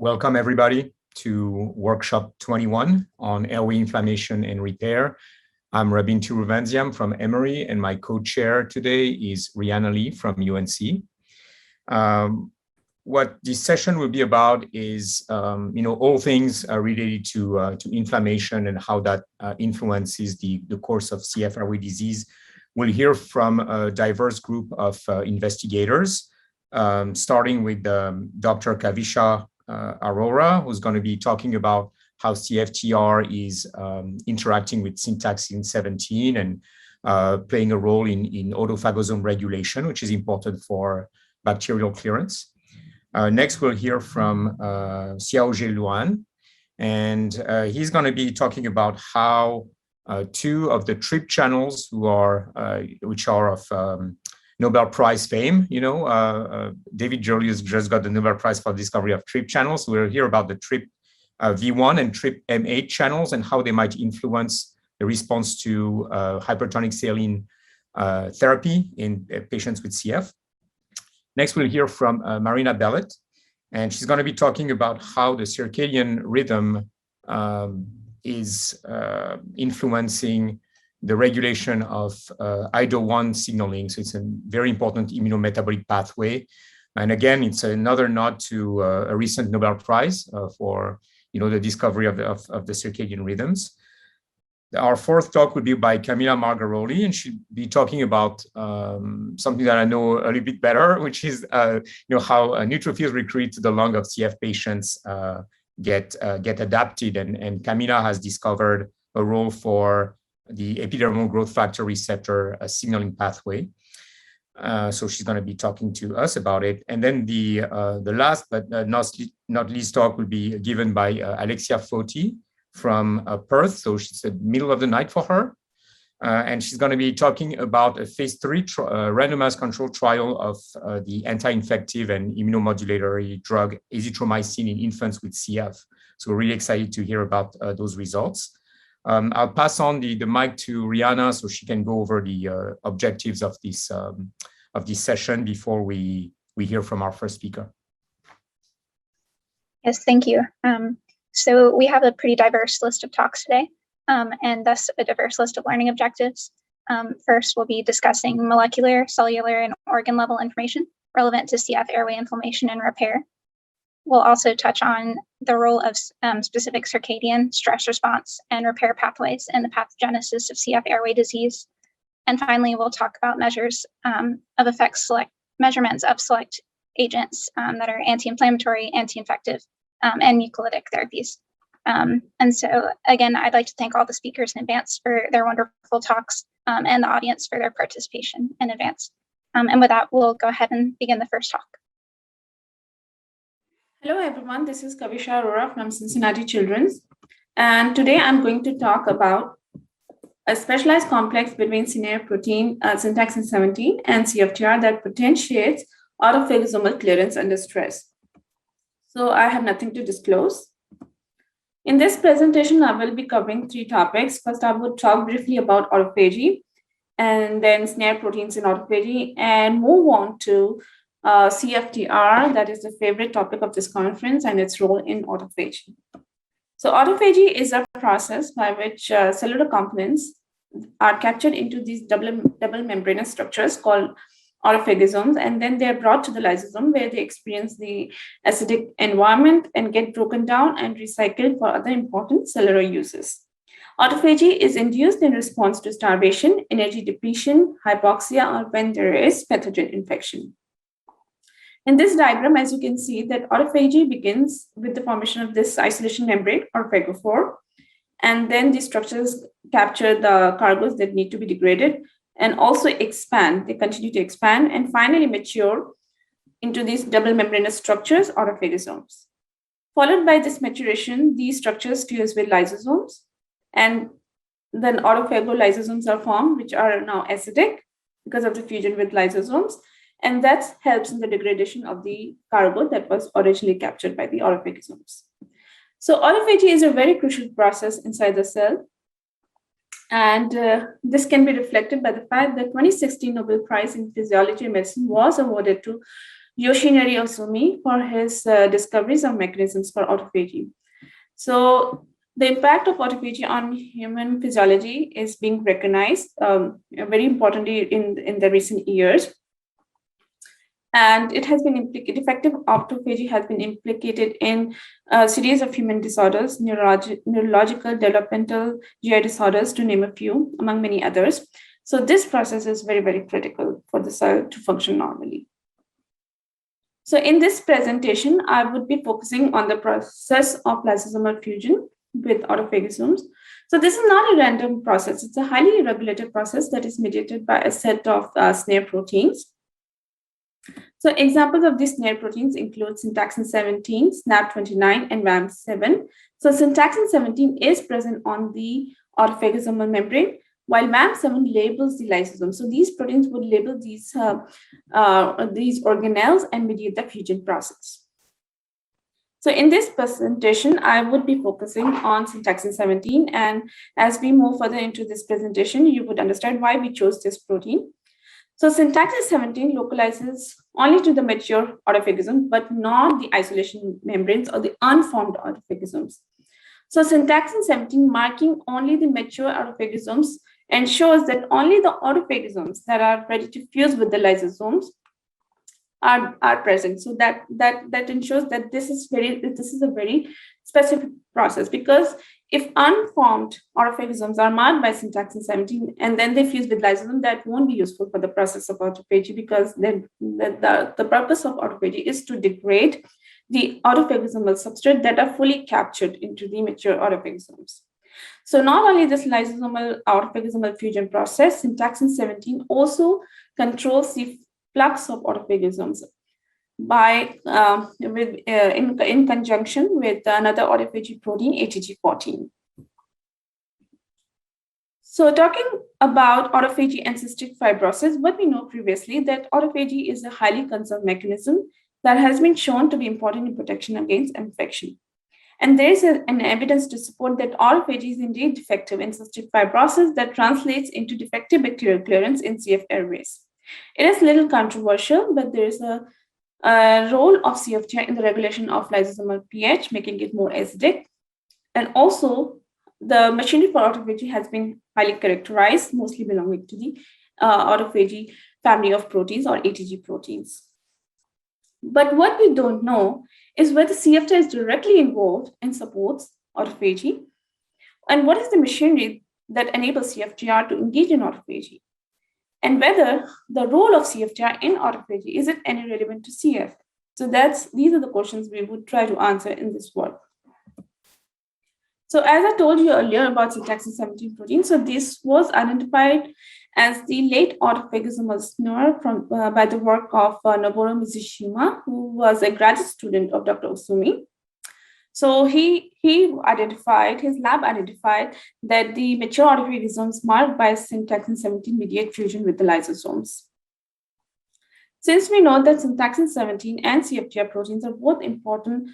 Welcome everybody to workshop 21 on airway inflammation and repair. I'm Rabin Tiruvanziam from Emory, and my co-chair today is Rihanna Lee from UNC. What this session will be about is, all things related to inflammation and how that influences the course of CF airway disease. We'll hear from a diverse group of investigators, starting with Dr. Kavisha Arora, who's going to be talking about how CFTR is interacting with syntaxin 17 and playing a role in autophagosome regulation, which is important for bacterial clearance. Next, we'll hear from Xiaozhe Luan, and he's going to be talking about how two of the TRIP channels, which are of Nobel Prize fame. David Julius just got the Nobel Prize for the discovery of TRIP channels. We'll hear about the TRIP V1 and TRIP M8 channels and how they might influence the response to hypertonic saline therapy in patients with CF. Next, we'll hear from Marina Bellet, and she's going to be talking about how the circadian rhythm is influencing the regulation of IDO1 signaling. So it's a very important immunometabolic pathway. And again, it's another nod to a recent Nobel Prize for the discovery of the circadian rhythms. Our fourth talk will be by Camilla Margaroli, and she'll be talking about something that I know a little bit better, which is how neutrophils recruited to the lung of CF patients get adapted. And Camilla has discovered a role for the epidermal growth factor receptor signaling pathway. So she's going to be talking to us about it. And then the last but not least talk will be given by Alexia Foti from Perth. So it's the middle of the night for her. And she's going to be talking about a phase 3 randomized controlled trial of the anti-infective and immunomodulatory drug azithromycin in infants with CF. So we're really excited to hear about those results. I'll pass on the mic to Rihanna so she can go over the objectives of this session before we hear from our first speaker. Yes, thank you. So we have a pretty diverse list of talks today, and thus a diverse list of learning objectives. First, we'll be discussing molecular, cellular, and organ level information relevant to CF airway inflammation and repair. We'll also touch on the role of specific circadian stress response and repair pathways in the pathogenesis of CF airway disease. And finally, we'll talk about measures of measurements of select agents that are anti-inflammatory, anti-infective, and mucolytic therapies. And so, again, I'd like to thank all the speakers in advance for their wonderful talks and the audience for their participation in advance. And with that, we'll go ahead and begin the first talk. Hello, everyone. This is Kavisha Arora from Cincinnati Children's. And today I'm going to talk about a specialized complex between CNAIR protein, syntaxin 17, and CFTR that potentiates autophagosomal clearance under stress. So I have nothing to disclose. In this presentation, I will be covering 3 topics. First, I will talk briefly about autophagy, and then SNAIR proteins in autophagy, and move on to CFTR, that is the favorite topic of this conference, and its role in autophagy. So autophagy is a process by which cellular components are captured into these double membranous structures called autophagosomes, and then they're brought to the lysosome where they experience the acidic environment and get broken down and recycled for other important cellular uses. Autophagy is induced in response to starvation, energy depletion, hypoxia, or when there is pathogen infection. In this diagram, as you can see, that autophagy begins with the formation of this isolation membrane or phagophore, and then these structures capture the cargoes that need to be degraded and also expand. They continue to expand and finally mature into these double membranous structures, autophagosomes. Followed by this maturation, these structures fuse with lysosomes, and then autophagolysosomes are formed, which are now acidic because of the fusion with lysosomes. And that helps in the degradation of the cargo that was originally captured by the autophagosomes. So autophagy is a very crucial process inside the cell. And this can be reflected by the fact that 2016 Nobel Prize in Physiology and Medicine was awarded to Yoshinari Osumi for his discoveries of mechanisms for autophagy. So the impact of autophagy on human physiology is being recognized very importantly in the recent years. And it has been implicated, effective autophagy has been implicated in a series of human disorders, neurological, developmental, GI disorders, to name a few, among many others. So this process is very, very critical for the cell to function normally. So in this presentation, I would be focusing on the process of lysosomal fusion with autophagosomes. So this is not a random process. It's a highly regulated process that is mediated by a set of snare proteins. So examples of these snare proteins include syntaxin 17, SNAP29, and RAM7. So syntaxin 17 is present on the autophagosomal membrane, while RAM7 labels the lysosome. So these proteins would label these organelles and mediate the fusion process. So in this presentation, I would be focusing on syntaxin 17. And as we move further into this presentation, you would understand why we chose this protein. So syntaxin 17 localizes only to the mature autophagosome, but not the isolation membranes or the unformed autophagosomes. So syntaxin 17 marking only the mature autophagosomes ensures that only the autophagosomes that are ready to fuse with the lysosomes are present. So that ensures that this is a very specific process, because if unformed autophagosomes are marked by syntaxin 17 and then they fuse with lysosome, that won't be useful for the process of autophagy, because then the purpose of autophagy is to degrade the autophagosomal substrate that are fully captured into the mature autophagosomes. So not only this lysosomal autophagosomal fusion process, syntaxin 17 also controls the flux of autophagosomes by in conjunction with another autophagy protein, ATG14. So talking about autophagy and cystic fibrosis, what we know previously that autophagy is a highly conserved mechanism that has been shown to be important in protection against infection. And there is an evidence to support that autophagy is indeed defective in cystic fibrosis that translates into defective bacterial clearance in CF airways. It is a little controversial, but there is a role of CFTR in the regulation of lysosomal pH, making it more acidic. And also, the machinery for autophagy has been highly characterized, mostly belonging to the autophagy family of proteins or ATG proteins. But what we don't know is whether CFTR is directly involved and supports autophagy, and what is the machinery that enables CFTR to engage in autophagy, and whether the role of CFTR in autophagy, is it any relevant to CF? So these are the questions we would try to answer in this work. So as I told you earlier about syntaxin 17 protein, so this was identified as the late autophagosomal snare by the work of Noboru Mizushima, who was a graduate student of Dr. Osumi. So his lab identified that the mature autophagosomes marked by syntaxin 17 mediate fusion with the lysosomes. Since we know that syntaxin 17 and CFTR proteins are both important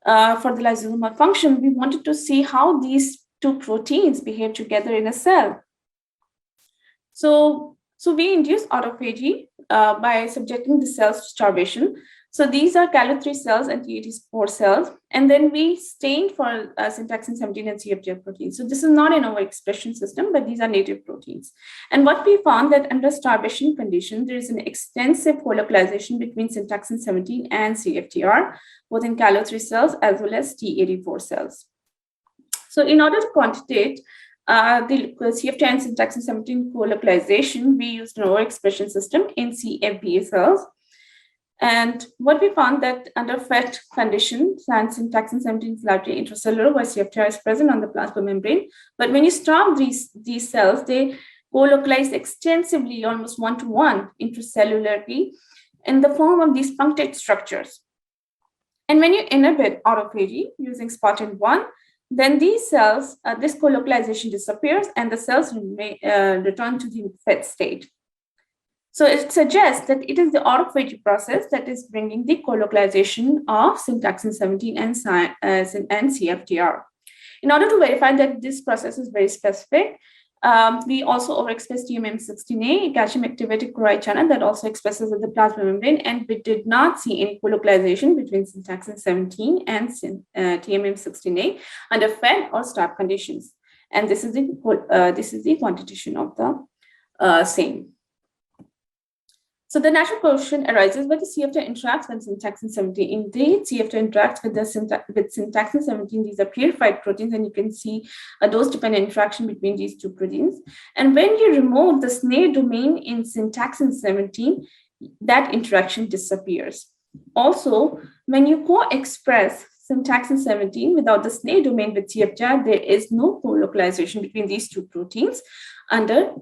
for the lysosomal function, we wanted to see how these two proteins behave together in a cell. So we induce autophagy by subjecting the cells to starvation. So these are calorie-3 cells and T84 cells, and then we stained for syntaxin 17 and CFTR proteins. So this is not an overexpression system, but these are native proteins. And what we found that under starvation condition, there is an extensive colocalization between syntaxin 17 and CFTR, both in calorie-3 cells as well as T84 cells. So in order to quantitate the CFTR and syntaxin 17 colocalization, we used an overexpression system in CFBA cells. And what we found that under fed conditions, syntaxin 17 is largely intracellular, while CFTR is present on the plasma membrane. But when you starve these cells, they co-localize extensively, almost one-to-one intracellularly, in the form of these punctate structures. And when you inhibit autophagy using spotted 1, then these cells, this co-localization disappears and the cells return to the fed state. So it suggests that it is the autophagy process that is bringing the colocalization of syntaxin 17 and CFTR. In order to verify that this process is very specific, We also overexpress TMM16A, calcium activated chloride channel that also expresses at the plasma membrane, and we did not see any co-localization between syntaxin 17 and TMM16A under fed or starved conditions. And this is the quantitation of the same. So the natural question arises whether CFTR interacts with syntaxin 17. Indeed, CFTR interacts with syntaxin 17. These are purified proteins, and you can see a dose-dependent interaction between these two proteins. And when you remove the snare domain in syntaxin 17, that interaction disappears. Also, when you co-express syntaxin 17 without the snare domain with CFTR, there is no co-localization between these two proteins under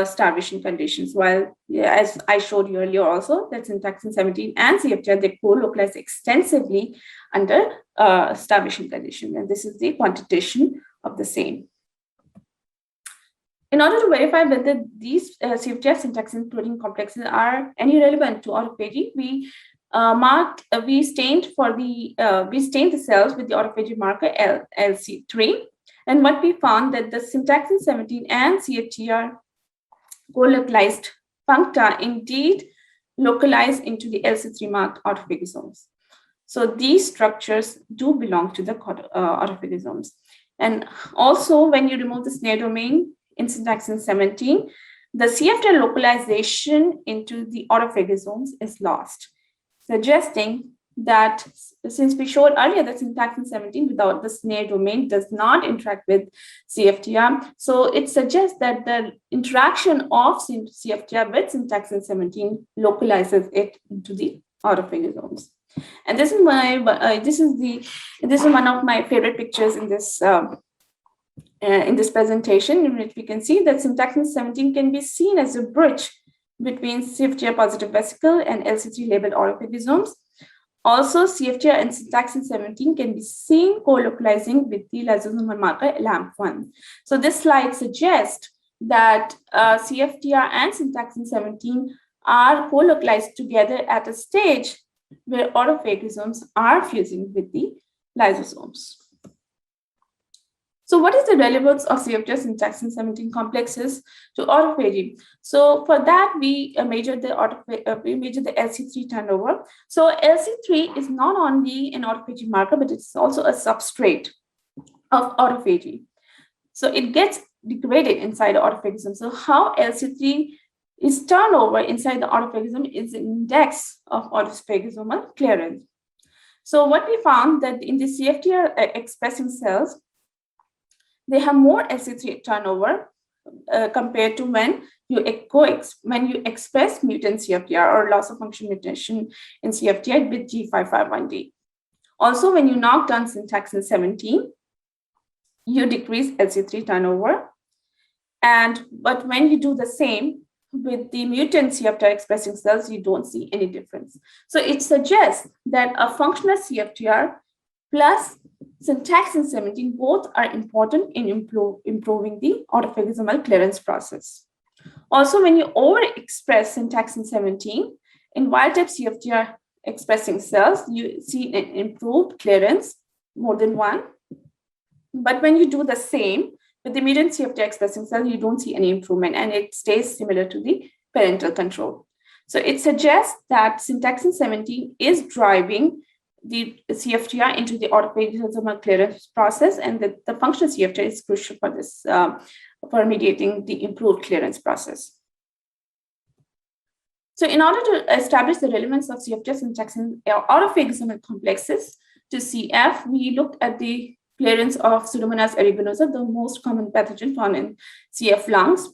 starvation conditions. While, as I showed you earlier also, that syntaxin 17 and CFTR, they co-localize extensively under starvation conditions. And this is the quantitation of the same. In order to verify whether these CFTR syntaxin protein complexes are any relevant to autophagy, we stained the cells with the autophagy marker LC3. And what we found that the syntaxin 17 and CFTR co-localized puncta indeed localize into the LC3 marked autophagosomes. So these structures do belong to the autophagosomes. And also, when you remove the snare domain in syntaxin 17, the CFTR localization into the autophagosomes is lost, suggesting that since we showed earlier that syntaxin 17 without the snare domain does not interact with CFTR, so it suggests that the interaction of CFTR with syntaxin 17 localizes it into the autophagosomes. And this is one of my favorite pictures in this presentation, in which we can see that syntaxin 17 can be seen as a bridge between CFTR positive vesicle and LC3 labeled autophagosomes. Also, CFTR and syntaxin 17 can be seen co-localizing with the lysosomal marker LAMP1. So this slide suggests that CFTR and syntaxin 17 are co-localized together at a stage where autophagosomes are fusing with the lysosomes. So what is the relevance of CFTR syntaxin 17 complexes to autophagy? So for that, we measured the LC3 turnover. So LC3 is not only an autophagy marker, but it's also a substrate of autophagy. So it gets degraded inside the autophagosome. So how LC3 is turnover inside the autophagosome is an index of autophagosomal clearance. So what we found that in the CFTR expressing cells, they have more LC3 turnover compared to when you express mutant CFTR or loss of function mutation in CFTR with G551D. Also, when you knock down syntaxin 17, you decrease LC3 turnover. But when you do the same with the mutant CFTR expressing cells, you don't see any difference. So it suggests that a functional CFTR plus syntaxin 17 both are important in improving the autophagosomal clearance process. Also, when you overexpress syntaxin 17 in wild-type CFTR expressing cells, you see an improved clearance, more than one. But when you do the same with the mutant CFTR expressing cell, you don't see any improvement, and it stays similar to the parental control. So it suggests that syntaxin 17 is driving the CFTR into the autophagosomal clearance process, and that the functional CFTR is crucial for this, for mediating the improved clearance process. So in order to establish the relevance of CFTR syntaxin autophagosomal complexes to CF, we looked at the clearance of Pseudomonas aeruginosa, the most common pathogen found in CF lungs.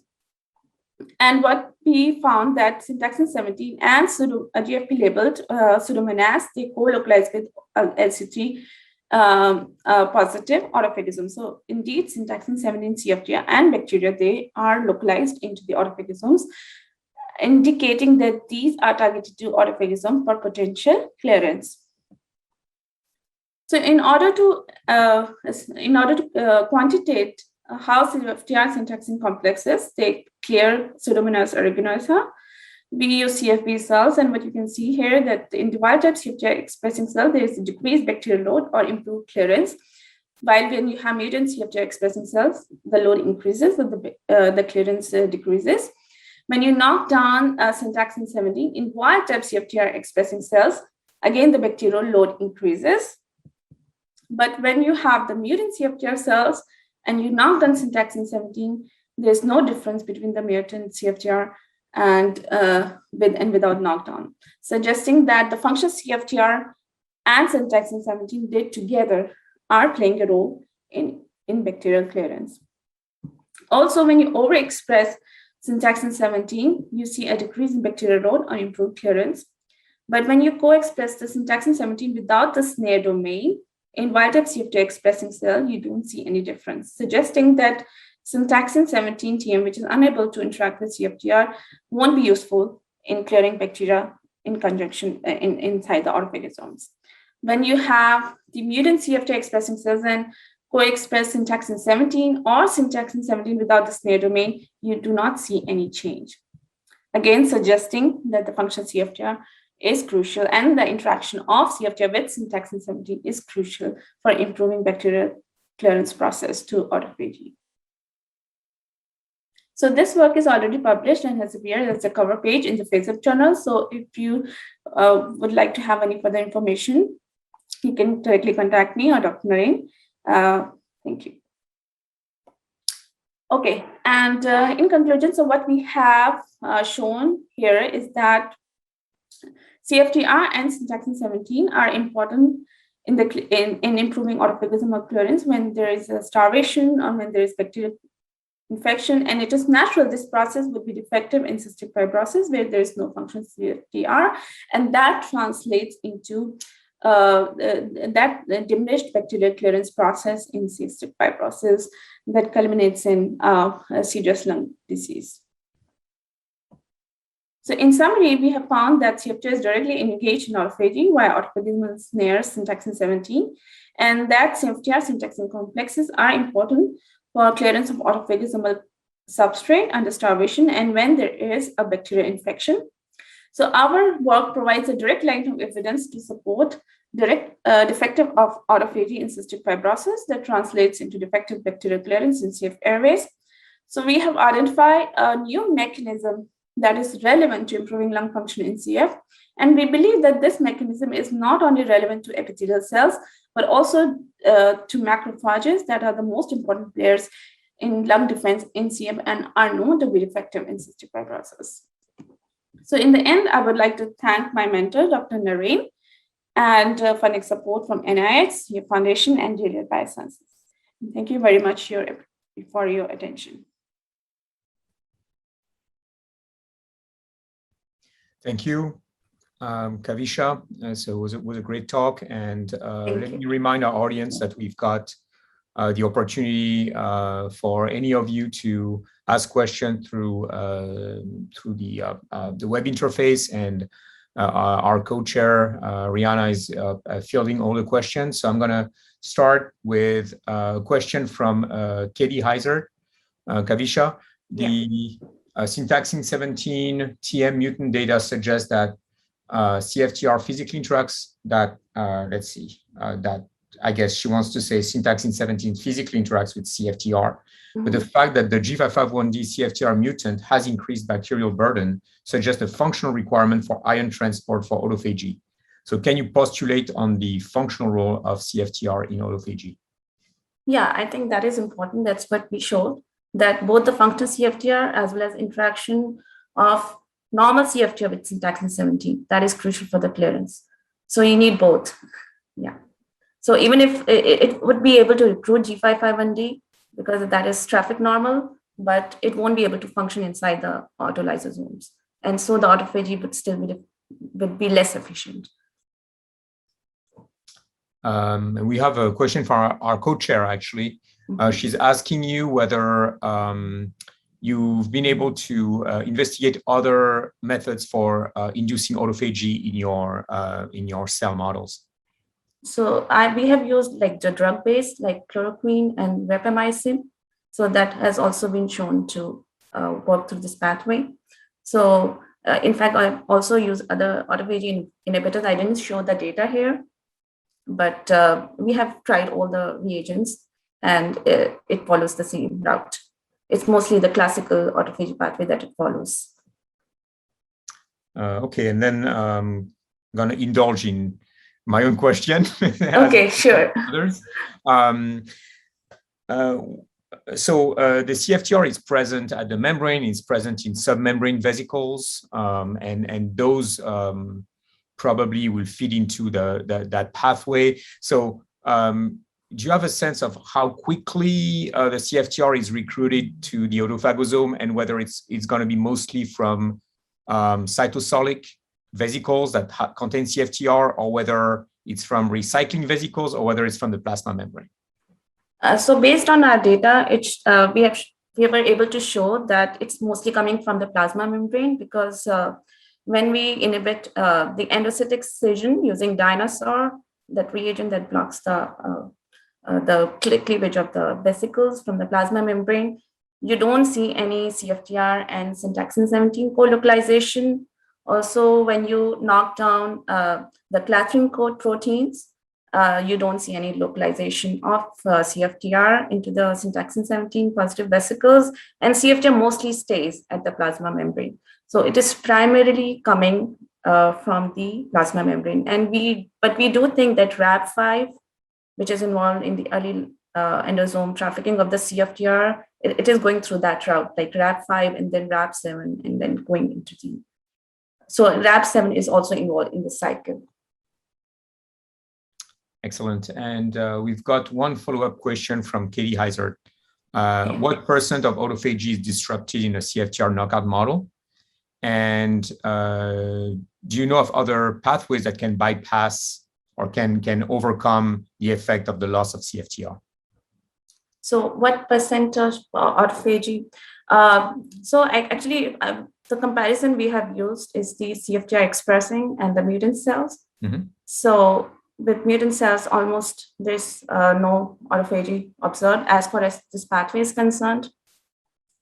And what we found that syntaxin 17 and GFP labeled Pseudomonas, they co-localize with LC3 positive autophagosomes. So indeed, syntaxin 17, CFTR and bacteria, they are localized into the autophagosomes, indicating that these are targeted to autophagosome for potential clearance. So in order to quantitate how CFTR syntaxin complexes they clear Pseudomonas aeruginosa, we use CFB cells, and what you can see here that in the wild-type CFTR expressing cell, there is a decreased bacterial load or improved clearance. While when you have mutant CFTR expressing cells, the load increases and the clearance decreases. When you knock down syntaxin 17 in wild type CFTR expressing cells, again, the bacterial load increases. But when you have the mutant CFTR cells and you knock down syntaxin 17, there's no difference between the mutant CFTR and with and without knockdown, suggesting that the functional CFTR and syntaxin 17 did together are playing a role in bacterial clearance. Also, when you overexpress syntaxin 17, you see a decrease in bacterial load or improved clearance. But when you co-express the syntaxin 17 without the snare domain in wild-type CFTR expressing cell, you don't see any difference, suggesting that syntaxin 17 TM, which is unable to interact with CFTR, won't be useful in clearing bacteria in conjunction inside the autophagosomes. When you have the mutant CFTR expressing cells and co-express syntaxin 17 or syntaxin 17 without the snare domain, you do not see any change. Again, suggesting that the functional CFTR is crucial and the interaction of CFTR with syntaxin 17 is crucial for improving bacterial clearance process to autophagy. So this work is already published and has appeared as a cover page in the FASEP journal. So if you would like to have any further information, you can directly contact me or Dr. Naren. Thank you. Okay, and in conclusion, so what we have shown here is that CFTR and syntaxin 17 are important in improving autophagosomal clearance when there is a starvation or when there is bacterial infection, and it is natural this process would be defective in cystic fibrosis where there is no functional CFTR, and that translates into that diminished bacterial clearance process in cystic fibrosis that culminates in serious lung disease. So in summary, we have found that CFTR is directly engaged in autophagy via autophagomal snares syntaxin 17, and that CFTR syntaxin complexes are important for clearance of autophagosomal substrate under starvation and when there is a bacterial infection. So our work provides a direct line of evidence to support direct defective of autophagy in cystic fibrosis that translates into defective bacterial clearance in CF airways. So we have identified a new mechanism that is relevant to improving lung function in CF. And we believe that this mechanism is not only relevant to epithelial cells, but also to macrophages that are the most important players in lung defense in CF and are known to be effective in cystic fibrosis. So in the end, I would like to thank my mentor, Dr. Naren, and funding support from NIH, your foundation, and Gilead Biosciences. Thank you very much for your attention. Thank you, Kavisha. So it was a great talk, and let me remind our audience that we've got the opportunity for any of you to ask questions through the web interface, and our co-chair Rihanna is fielding all the questions. So I'm going to start with a question from Katie Heiser. Kavisha, the syntaxin 17 TM mutant data suggests that CFTR physically interacts, that let's see, that I guess she wants to say syntaxin 17 physically interacts with CFTR. But the fact that the G551D CFTR mutant has increased bacterial burden suggests a functional requirement for ion transport for autophagy. So can you postulate on the functional role of CFTR in autophagy? Yeah, I think that is important. That's what we showed, that both the functional CFTR as well as interaction of normal CFTR with syntaxin 17, that is crucial for the clearance. So you need both. Yeah. So even if it would be able to recruit G551D because that is traffic normal, but it won't be able to function inside the autolysosomes. And so the autophagy would still be less efficient. We have a question from our co-chair, actually. She's asking you whether you've been able to investigate other methods for inducing autophagy in your cell models. So we have used like the drug-based, like chloroquine and rapamycin. So that has also been shown to work through this pathway. So in fact, I've also used other autophagy inhibitors. I didn't show the data here, but we have tried all the reagents and it follows the same route. It's mostly the classical autophagy pathway that it follows. Okay, and then I'm going to indulge in my own question. Okay, sure. Others. The CFTR is present at the membrane, it's present in submembrane vesicles, and those probably will feed into that pathway. So do you have a sense of how quickly the CFTR is recruited to the autophagosome, and whether it's going to be mostly from cytosolic vesicles that contain CFTR, or whether it's from recycling vesicles, or whether it's from the plasma membrane? So based on our data, we were able to show that it's mostly coming from the plasma membrane, because when we inhibit the endocytic scission using dinosaur, that reagent that blocks the cleavage of the vesicles from the plasma membrane, you don't see any CFTR and syntaxin 17 co-localization. Also, when you knock down the clathrin coat proteins, you don't see any localization of CFTR into the syntaxin 17 positive vesicles, and CFTR mostly stays at the plasma membrane. So it is primarily coming from the plasma membrane. But we do think that RAB5, which is involved in the early endosome trafficking of the CFTR, it is going through that route, like RAB5 and then RAB7 and then going into the. So RAB7 is also involved in the cycle. Excellent. And we've got one follow-up question from Katie Heiser. What % of autophagy is disrupted in a CFTR knockout model? And do you know of other pathways that can bypass or can overcome the effect of the loss of CFTR? So what percentage autophagy? The comparison we have used is the CFTR expressing and the mutant cells. Mm-hmm. So with mutant cells, almost there's no autophagy observed as far as this pathway is concerned.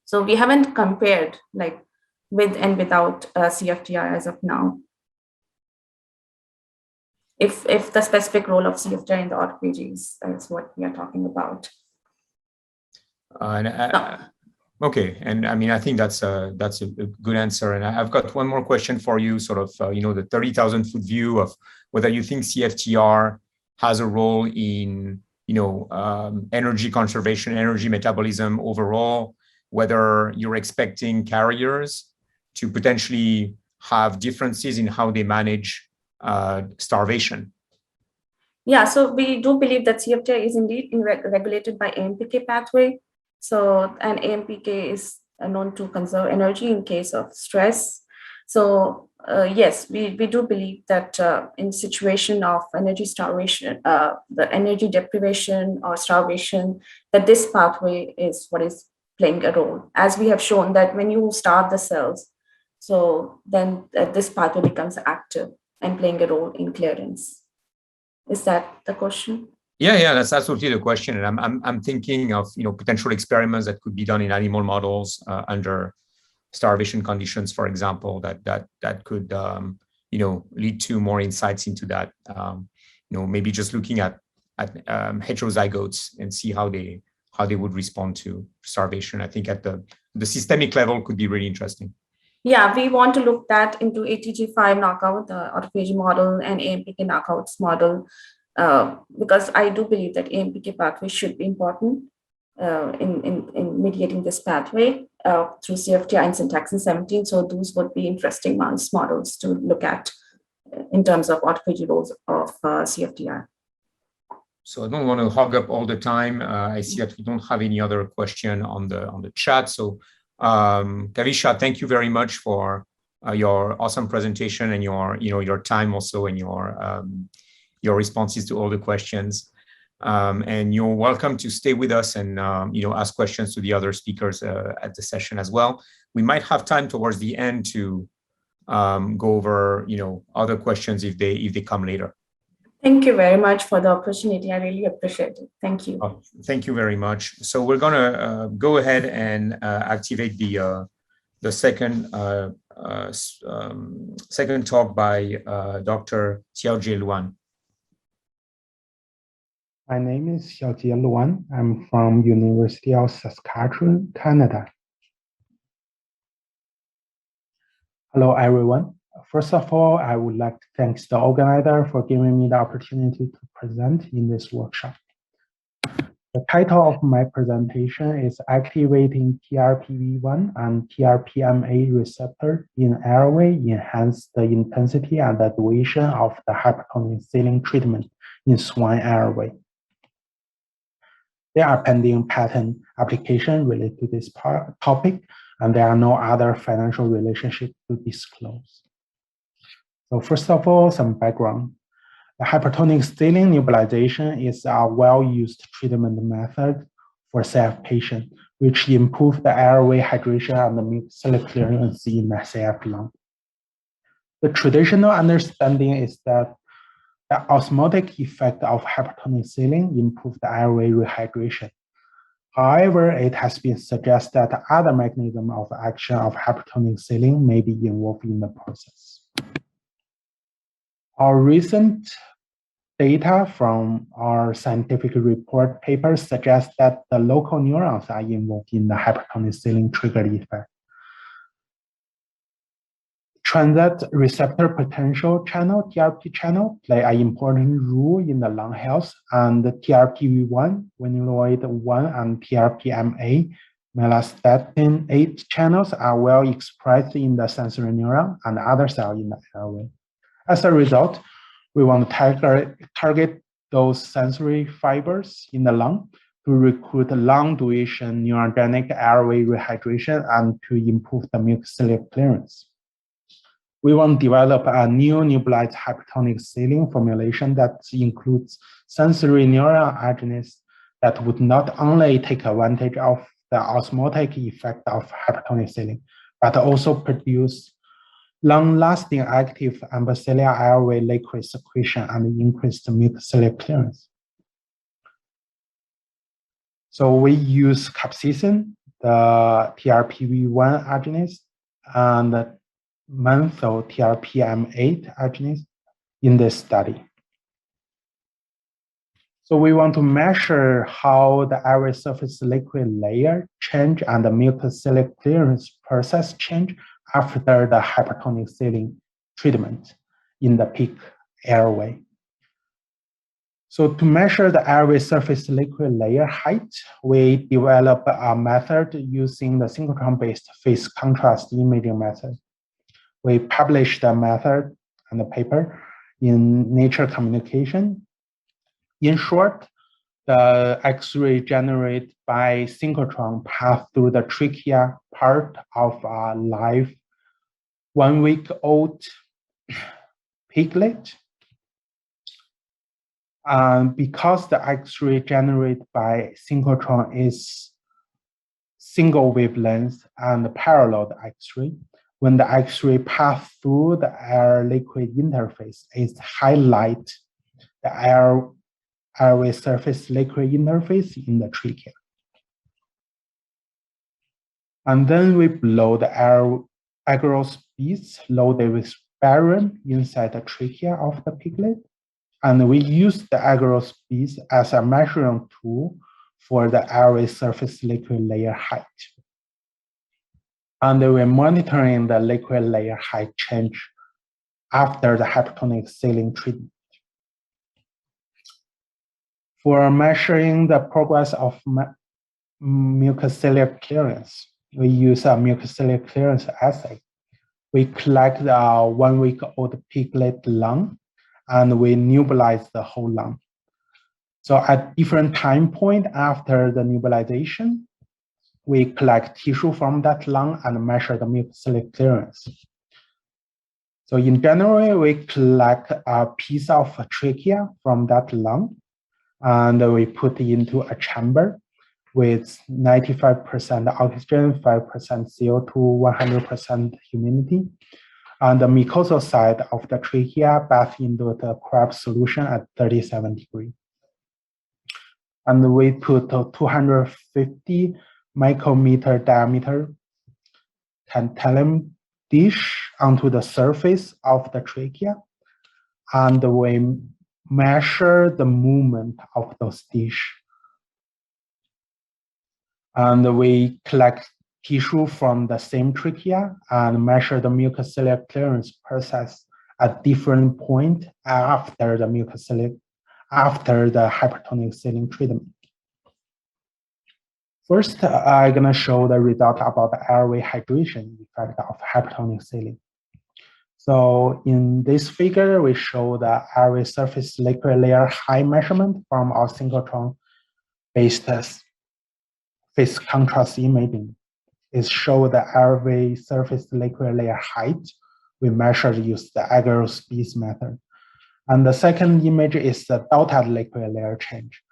So we haven't compared like with and without CFTR as of now. If the specific role of CFTR in the autophagy is what we are talking about. Okay, and I mean, I think that's a good answer. And I've got one more question for you, sort of, the 30,000-foot view of whether you think CFTR has a role in, energy conservation, energy metabolism overall, whether you're expecting carriers to potentially have differences in how they manage starvation. Yeah, so we do believe that CFTR is indeed regulated by AMPK pathway. So, and AMPK is known to conserve energy in case of stress. So, yes, we do believe that in situation of energy starvation, the energy deprivation or starvation, that this pathway is what is playing a role. As we have shown that when you starve the cells, so then this pathway becomes active and playing a role in clearance. Is that the question? Yeah, that's absolutely the question. And I'm thinking of potential experiments that could be done in animal models under starvation conditions, for example, that could lead to more insights into that. Maybe just looking at heterozygotes and see how they would respond to starvation. I think at the systemic level could be really interesting. Yeah, we want to look that into ATG5 knockout, the autophagy model, and AMPK knockouts model. Because I do believe that AMPK pathway should be important in mediating this pathway through CFTR and syntaxin 17. So those would be interesting mouse models to look at in terms of autophagy roles of CFTR. So I don't want to hog up all the time. I see that we don't have any other question on the chat. So Kavisha, thank you very much for your awesome presentation and your time also and your responses to all the questions. And you're welcome to stay with us and ask questions to the other speakers at the session as well. We might have time towards the end to go over other questions if they come later. Thank you very much for the opportunity. I really appreciate it. Thank you. Thank you very much. So we're gonna go ahead and activate the second talk by Dr. Xiaojie Luan. My name is Xiaojie Luan. I'm from University of Saskatchewan, Canada. Hello, everyone. First of all, I would like to thank the organizer for giving me the opportunity to present in this workshop. The title of my presentation is Activating TRPV1 and TRPMA receptor in airway enhance the intensity and the duration of the hypertonic ceiling treatment in swine airway. There are pending patent applications related to this topic, and there are no other financial relationships to disclose. So first of all, some background. The hypertonic ceiling nebulization is a well-used treatment method for CF patients, which improve the airway hydration and the mucociliary clearance in the CF lung. The traditional understanding is that the osmotic effect of hypertonic ceiling improves the airway rehydration. However, it has been suggested that other mechanisms of action of hypertonic ceiling may be involved in the process. Our recent data from our scientific report paper suggests that the local neurons are involved in the hypertonic ceiling triggered effect. Transient receptor potential channel, TRP channel, play an important role in the lung health, and the TRPV1, vanilloid 1, and TRPMA, melastatin 8 channels are well expressed in the sensory neuron and other cells in the airway. As a result, we want to target those sensory fibers in the lung to recruit long duration neurogenic airway rehydration and to improve the mucociliary clearance. We want to develop a new nebulized hypertonic ceiling formulation that includes sensory neural agonists that would not only take advantage of the osmotic effect of hypertonic ceiling, but also produce long-lasting active ambulatory airway liquid secretion and increased mucociliary clearance. So we use capsaicin, the TRPV1 agonist, and menthol TRPM8 agonist in this study. So we want to measure how the airway surface liquid layer change and the mucociliary clearance process change after the hypertonic ceiling treatment in the peak airway. So to measure the airway surface liquid layer height, we develop a method using the synchrotron-based phase contrast imaging method. We published the method and the paper in Nature Communication. In short, the X-ray generated by synchrotron pass through the trachea part of a live 1-week-old piglet. Because the X-ray generated by synchrotron is single wavelength and parallel X-ray, when the X-ray passes through the air-liquid interface, it highlights the airway surface liquid interface in the trachea. And then we blow the agarose beads loaded with barium inside the trachea of the piglet. And we use the agarose beads as a measuring tool for the airway surface liquid layer height. And we're monitoring the liquid layer height change after the hypertonic ceiling treatment. For measuring the progress of mucociliary clearance, we use a mucociliary clearance assay. We collect the 1-week-old piglet lung, and we nebulize the whole lung. So at different time point after the nebulization, we collect tissue from that lung and measure the mucociliary clearance. So in general, we collect a piece of trachea from that lung, and we put it into a chamber with 95% oxygen, 5% CO2, 100% humidity. And the mucosal side of the trachea bathed into the crab solution at 37 degrees. And we put a 250 micrometer diameter tantalum dish onto the surface of the trachea, and we measure the movement of those dish. And we collect tissue from the same trachea and measure the mucociliary clearance process at different point after the hypertonic saline treatment. First, I'm gonna show the result about the airway hydration effect of hypertonic saline. So in this figure, we show the airway surface liquid layer height measurement from our synchrotron-based phase contrast imaging. It shows the airway surface liquid layer height. We measured use the agarospeed method. And the second image is the delta liquid layer change,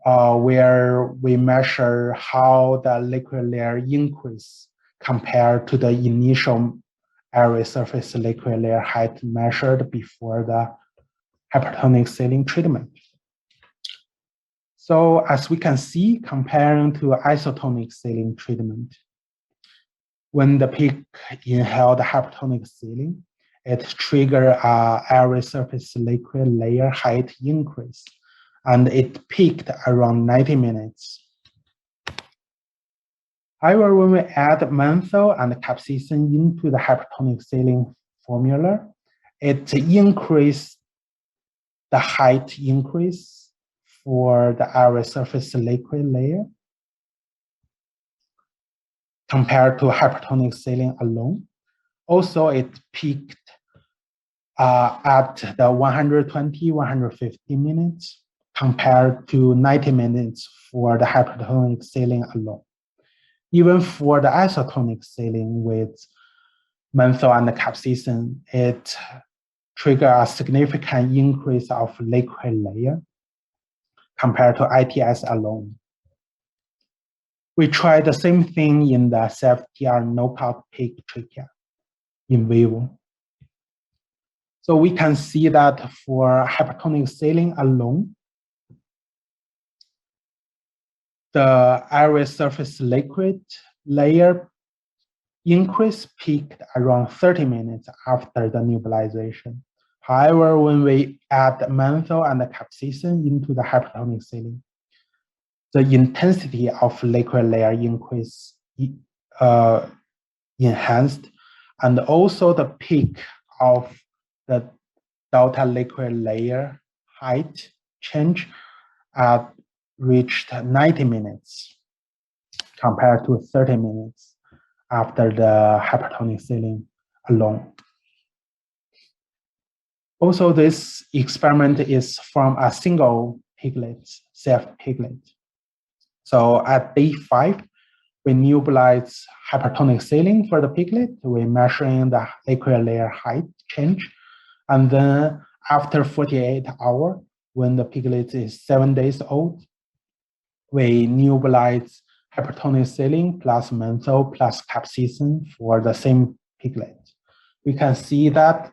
where we measure how the liquid layer increase compared to the initial airway surface liquid layer height measured before the hypertonic saline treatment. So as we can see, comparing to isotonic saline treatment, when the pig inhaled hypertonic saline, it triggered airway surface liquid layer height increase, and it peaked around 90 minutes. However, when we add menthol and capsaicin into the hypertonic saline formula, it increased the height increase for the airway surface liquid layer compared to hypertonic saline alone. Also, it peaked at the 120, 150 minutes compared to 90 minutes for the hypertonic saline alone. Even for the isotonic saline with menthol and capsaicin, it triggered a significant increase of liquid layer compared to ITS alone. We tried the same thing in the CFTR knockout pig trachea in vivo. So we can see that for hypertonic saline alone, the airway surface liquid layer increase peaked around 30 minutes after the nebulization. However, when we add menthol and the capsaicin into the hypertonic saline, the intensity of liquid layer increase enhanced, and also the peak of the delta liquid layer height change reached 90 minutes compared to 30 minutes after the hypertonic saline alone. Also, this experiment is from a single piglet, CF piglet. So at day 5, we nebulize hypertonic saline for the piglet. We're measuring the liquid layer height change. And then after 48 hours, when the piglet is 7 days old, we nebulize hypertonic saline plus menthol plus capsaicin for the same piglet. We can see that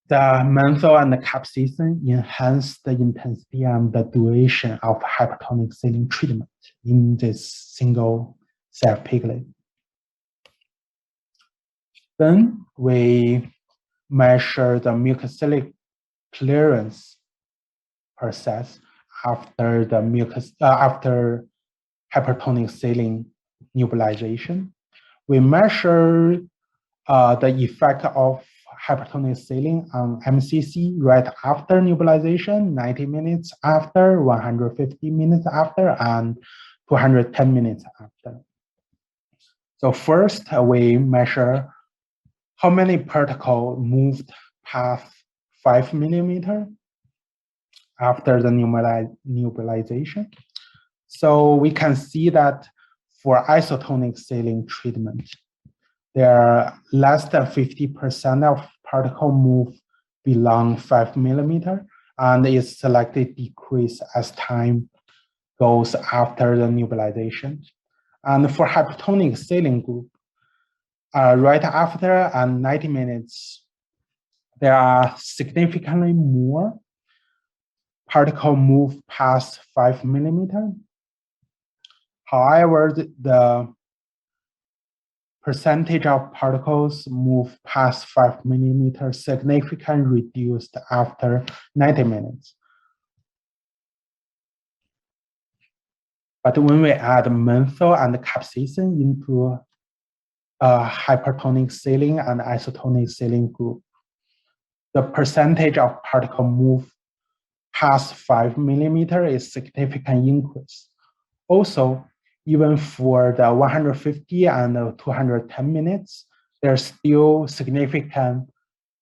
the menthol and the capsaicin enhance the intensity and the duration of hypertonic saline treatment in this single cell piglet. Then we measure the mucociliary clearance process after the after hypertonic saline nebulization. We measure the effect of hypertonic saline on MCC right after nebulization, 90 minutes after, 150 minutes after, and 210 minutes after. So first, we measure how many particles moved past 5 millimeter after the nebulization. So we can see that for isotonic saline treatment, there are less than 50% of particle move below 5 millimeter, and is slightly decreased as time goes after the nebulization. And for hypertonic saline group, right after and 90 minutes, there are significantly more particle move past 5 millimeter. However, the percentage of particles move past 5 millimeters significantly reduced after 90 minutes. But when we add menthol and capsaicin into a hypertonic saline and isotonic saline group, the percentage of particle move past 5 millimeters is significant increase. Also, even for the 150 and 210 minutes, there's still significant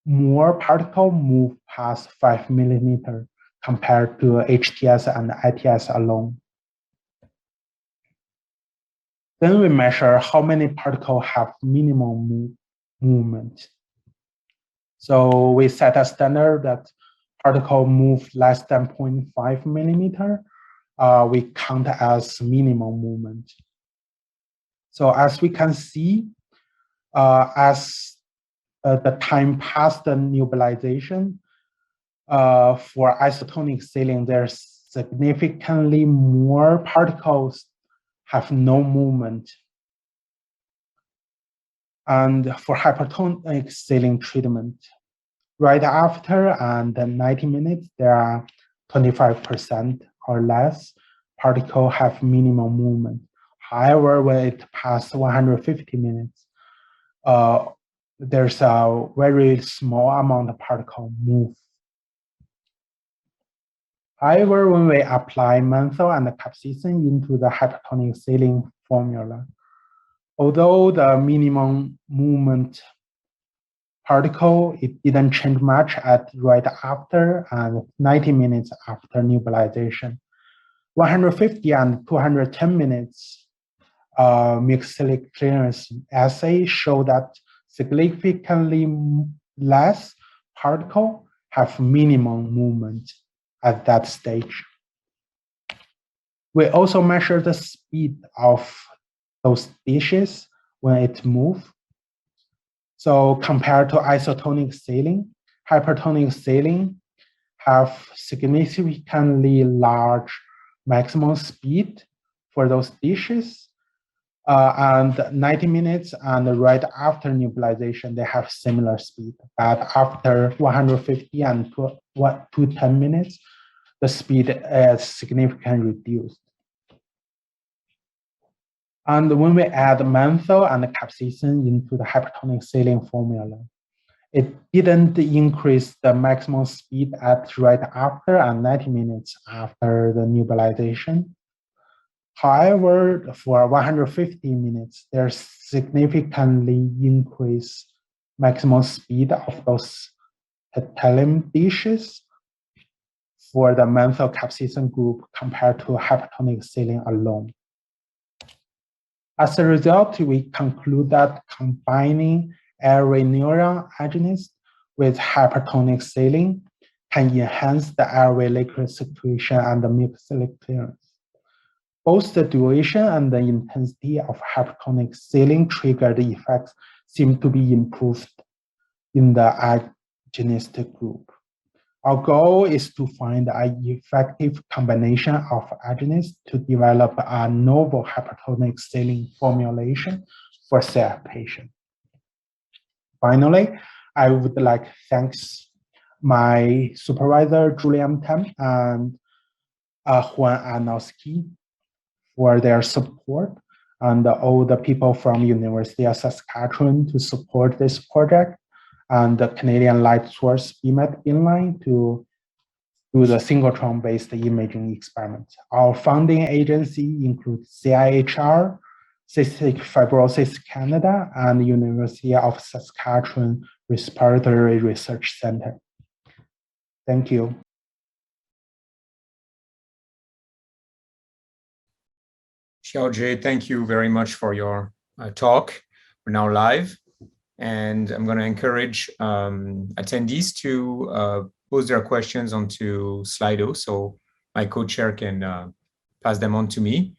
more particle move past 5 millimeters compared to HTS and ITS alone. Then we measure how many particles have minimum movement. So we set a standard that particle move less than 0.5 millimeter. We count as minimum movement. So as we can see, as the time past the nebulization, for isotonic saline, there's significantly more particles have no movement. And for hypertonic saline treatment, right after and 90 minutes, there are 25% or less particle have minimum movement. However, when it passes 150 minutes, there's a very small amount of particle move. However, when we apply menthol and capsaicin into the hypertonic saline formula, although the minimum movement particle, it didn't change much at right after and 90 minutes after nebulization. 150 and 210 minutes mucosilic clearance assay show that significantly less particle have minimum movement at that stage. We also measure the speed of those dishes when it moves. So compared to isotonic saline, hypertonic saline have significantly large maximum speed for those dishes. And 90 minutes and right after nebulization, they have similar speed. But after 150 and 210 minutes, the speed is significantly reduced. And when we add menthol and capsaicin into the hypertonic saline formula, it didn't increase the maximum speed at right after and 90 minutes after the nebulization. However, for 150 minutes, there's significantly increased maximum speed of those epithelium dishes for the menthol capsaicin group compared to hypertonic saline alone. As a result, we conclude that combining airway neuron agonist with hypertonic saline can enhance the airway liquid situation and the mucosilic clearance. Both the duration and the intensity of hypertonic saline triggered effects seem to be improved in the agonist group. Our goal is to find an effective combination of agonists to develop a novel hypertonic saline formulation for CF patients. Finally, I would like to thank my supervisor, Julian Tam, and Juan Arnowski for their support, and all the people from University of Saskatchewan to support this project, and the Canadian Light Source BMET inline to do the synchrotron-based imaging experiment. Our funding agency includes CIHR, Cystic Fibrosis Canada, and University of Saskatchewan Respiratory Research Center. Thank you. Xiaojie, thank you very much for your talk. We're now live, and I'm going to encourage attendees to pose their questions onto Slido, so my co-chair can pass them on to me.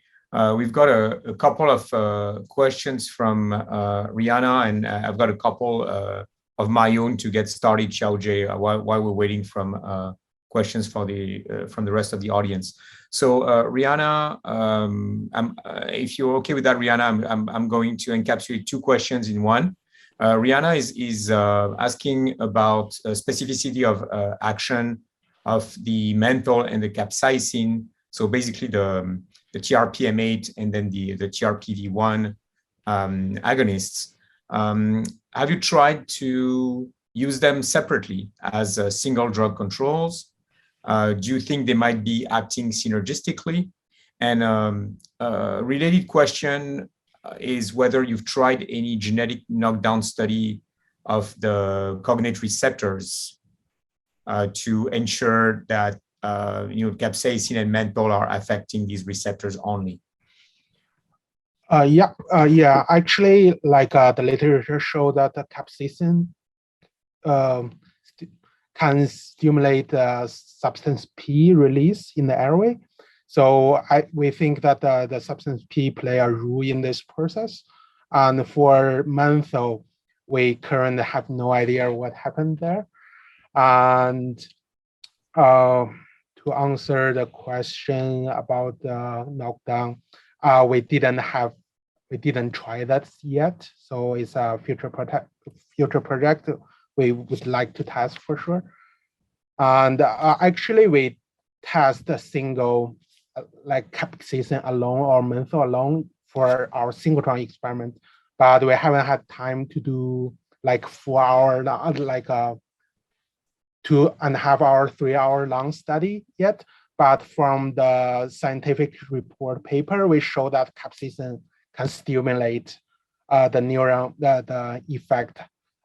We've got a couple of questions from Rihanna, and I've got a couple of my own to get started, Xiaojie, while we're waiting from questions for from the rest of the audience. So Rihanna, if you're okay with that, Rihanna, I'm going to encapsulate two questions in one. Rihanna is asking about specificity of action of the menthol and the capsaicin. So basically the TRPM8 and then the TRPV1 agonists. Have you tried to use them separately as single drug controls? Do you think they might be acting synergistically? And a related question is whether you've tried any genetic knockdown study of the cognate receptors to ensure that capsaicin and menthol are affecting these receptors only. Yeah. Actually, like the literature show that the capsaicin can stimulate substance P release in the airway. So we think that the substance P play a role in this process. And for menthol, we currently have no idea what happened there. And to answer the question about the knockdown, we didn't try that yet. So it's a future project we would like to test for sure. And actually, we test a single like capsaicin alone or menthol alone for our synchrotron experiment, but we haven't had time to do like 4 hour, like a 2.5 hour, 3 hour long study yet. But from the scientific report paper, we show that capsaicin can stimulate the neuron, the effect.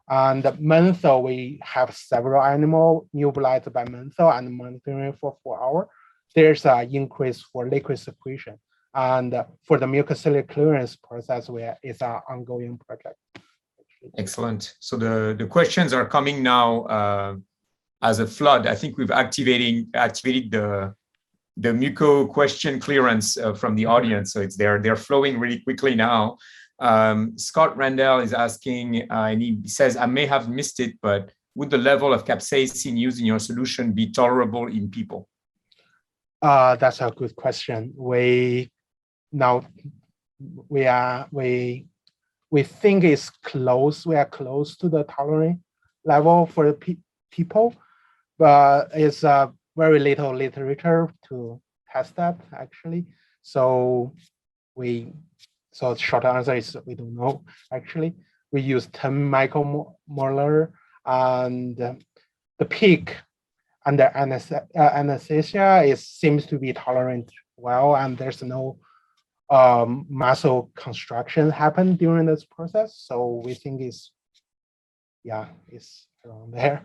And menthol, we have several animal neubulized by menthol and monitoring for 4 hours. There's an increase for liquid secretion. And for the mucociliary clearance process, it's an ongoing project. Excellent. So the questions are coming now as a flood. I think we've activated the muco question clearance from the audience. So they're flowing really quickly now. Scott Randall is asking, and he says, I may have missed it, but would the level of capsaicin used in your solution be tolerable in people? That's a good question. We think it's close. We are close to the tolerant level for people, but it's very little literature to test that actually. So the short answer is we don't know actually. We use 10 micromolar, and the peak under anesthesia seems to be tolerant well, and there's no muscle construction happen during this process. So we think it's around there.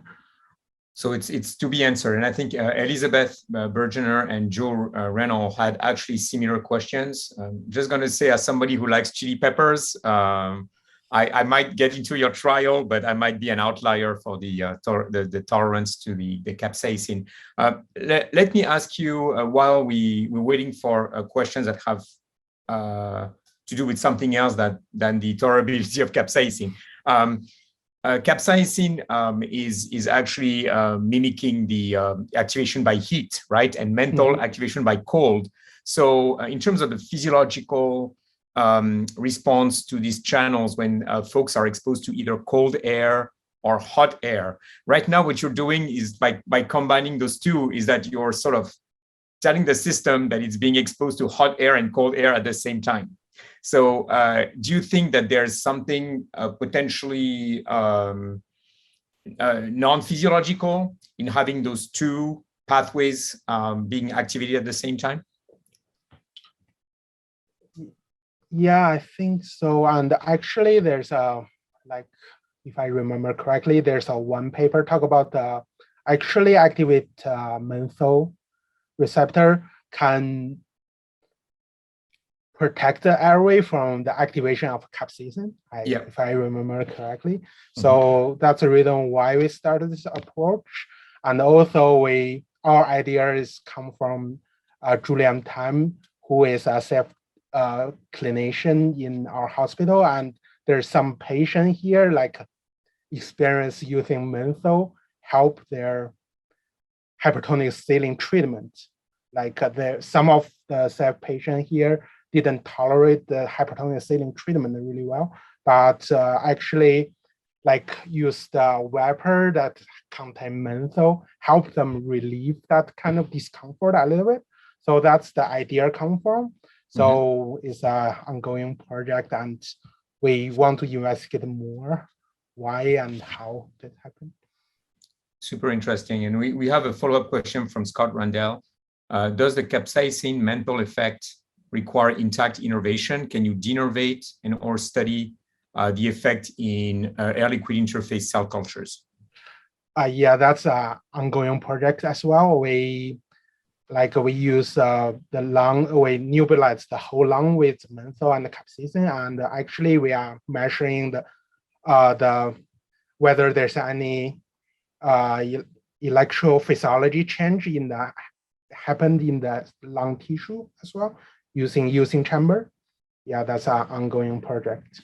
So it's to be answered. And I think Elizabeth Bergener and Joe Reynolds had actually similar questions. Just going to say, as somebody who likes chili peppers, I might get into your trial, but I might be an outlier for the tolerance to the capsaicin. Let me ask you, while we're waiting for questions that have to do with something else than the tolerability of capsaicin. Capsaicin is actually mimicking the activation by heat, right? And menthol activation by cold. So in terms of the physiological response to these channels when folks are exposed to either cold air or hot air, right now what you're doing is by combining those two is that you're sort of telling the system that it's being exposed to hot air and cold air at the same time. So do you think that there's something potentially non-physiological in having those two pathways being activated at the same time? Yeah, I think so. And actually there's if I remember correctly, there's one paper talk about the actually activate menthol receptor can protect the airway from the activation of capsaicin, if I remember correctly. So that's the reason why we started this approach. And also our ideas come from Julian Tam, who is a clinician in our hospital. And there's some patient here like experience using menthol, hypertonic saline treatment. Like some of the CF patients here didn't tolerate the hypertonic saline treatment really well, but actually like use the vapor that contain menthol, help them relieve that kind of discomfort a little bit. So that's the idea come from. So it's an ongoing project, and we want to investigate more why and how that happened. Super interesting. And we have a follow-up question from Scott Randell. Does the capsaicin menthol effect require intact innervation? Can you denervate and or study the effect in air liquid interface cell cultures? Yeah, that's an ongoing project as well. We use the lung, we nebulize the whole lung with menthol and capsaicin, and actually we are measuring the whether there's any electrophysiology change happened in the lung tissue as well using chamber. Yeah, that's an ongoing project.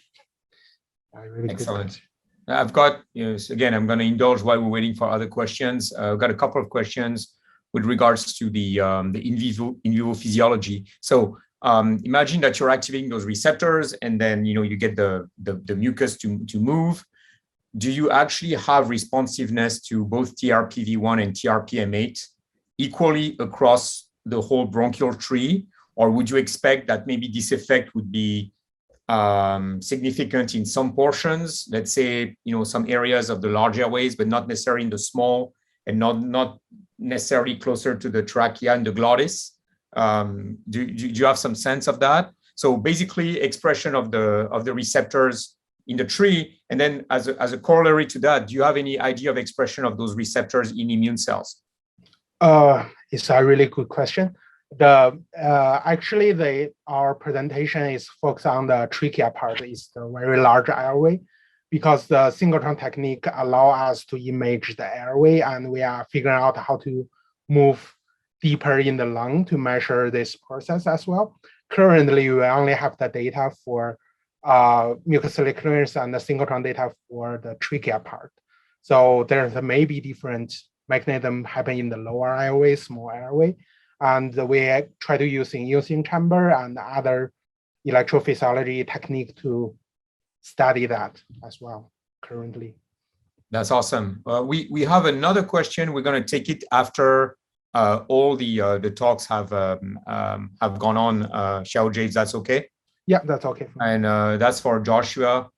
Really excellent. I've got, again, I'm going to indulge while we're waiting for other questions. I've got a couple of questions with regards to the in vivo physiology. So imagine that you're activating those receptors, and then you get the mucus to move. Do you actually have responsiveness to both TRPV1 and TRPM8 equally across the whole bronchial tree, or would you expect that maybe this effect would be significant in some portions, let's say, some areas of the large airways, but not necessarily in the small, and not necessarily closer to the trachea and the glottis? Do you have some sense of that? So basically expression of the receptors in the tree, and then as a corollary to that, do you have any idea of expression of those receptors in immune cells? It's a really good question. Actually, our presentation is focused on the trachea part. It's the very large airway, because the synchrotron technique allow us to image the airway, and we are figuring out how to move deeper in the lung to measure this process as well. Currently, we only have the data for mucociliary clearance and the synchrotron data for the trachea part. So there's maybe different mechanism happen in the lower airway, small airway. And we try to using chamber and other electrophysiology technique to study that as well currently. That's awesome. We have another question. We're going to take it after all the talks have gone on. Xiaojie, if that's okay? Yeah, that's okay. And that's for Joshua.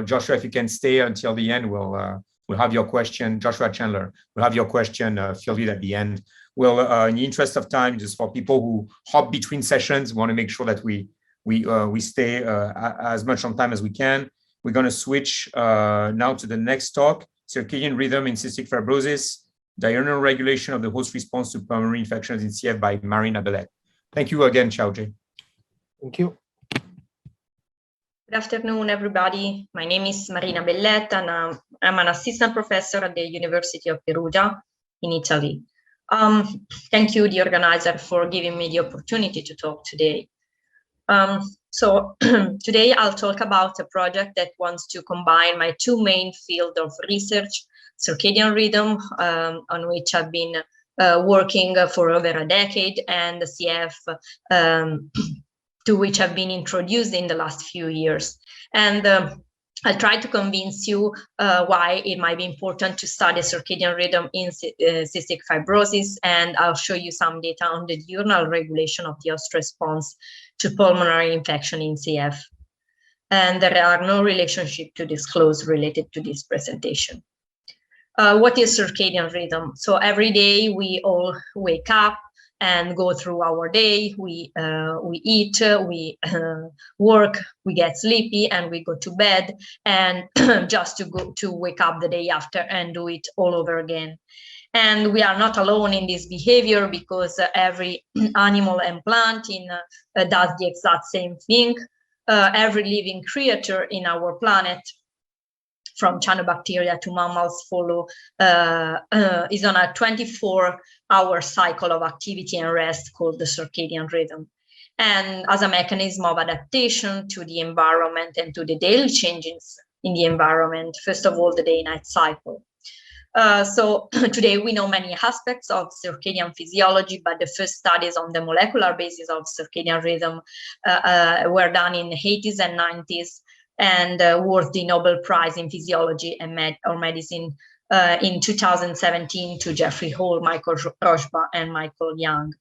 Joshua, if you can stay until the end, we'll have your question. Joshua Chandler, we'll have your question fielded at the end. We'll, in the interest of time, just for people who hop between sessions, we want to make sure that we stay as much on time as we can. We're going to switch now to the next talk: circadian rhythm in cystic fibrosis, diurnal regulation of the host response to pulmonary infections in CF by Marina Bellet. Thank you again, Xiaojie. Thank you. Good afternoon, everybody. My name is Marina Bellet, and I'm an assistant professor at the University of Perugia in Italy. Thank you, the organizer, for giving me the opportunity to talk today. So today I'll talk about a project that wants to combine my two main fields of research, circadian rhythm, on which I've been working for over a decade, and the CF, to which I've been introduced in the last few years. And I'll try to convince you why it might be important to study circadian rhythm in cystic fibrosis, and I'll show you some data on the diurnal regulation of the host response to pulmonary infection in CF. And there are no relationship to disclose related to this presentation. What is circadian rhythm? So every day we all wake up and go through our day. We eat, we work, we get sleepy, and we go to bed, and just to wake up the day after and do it all over again. And we are not alone in this behavior, because every animal and plant does the exact same thing. Every living creature in our planet, from cyanobacteria to mammals, is on a 24-hour cycle of activity and rest called the circadian rhythm. And as a mechanism of adaptation to the environment and to the daily changes in the environment, first of all, the day-night cycle. So today we know many aspects of circadian physiology, but the first studies on the molecular basis of circadian rhythm were done in the 80s and 90s and worth the Nobel Prize in Physiology and Medicine in 2017 to Jeffrey Hall, Michael Rochba, and Michael Young.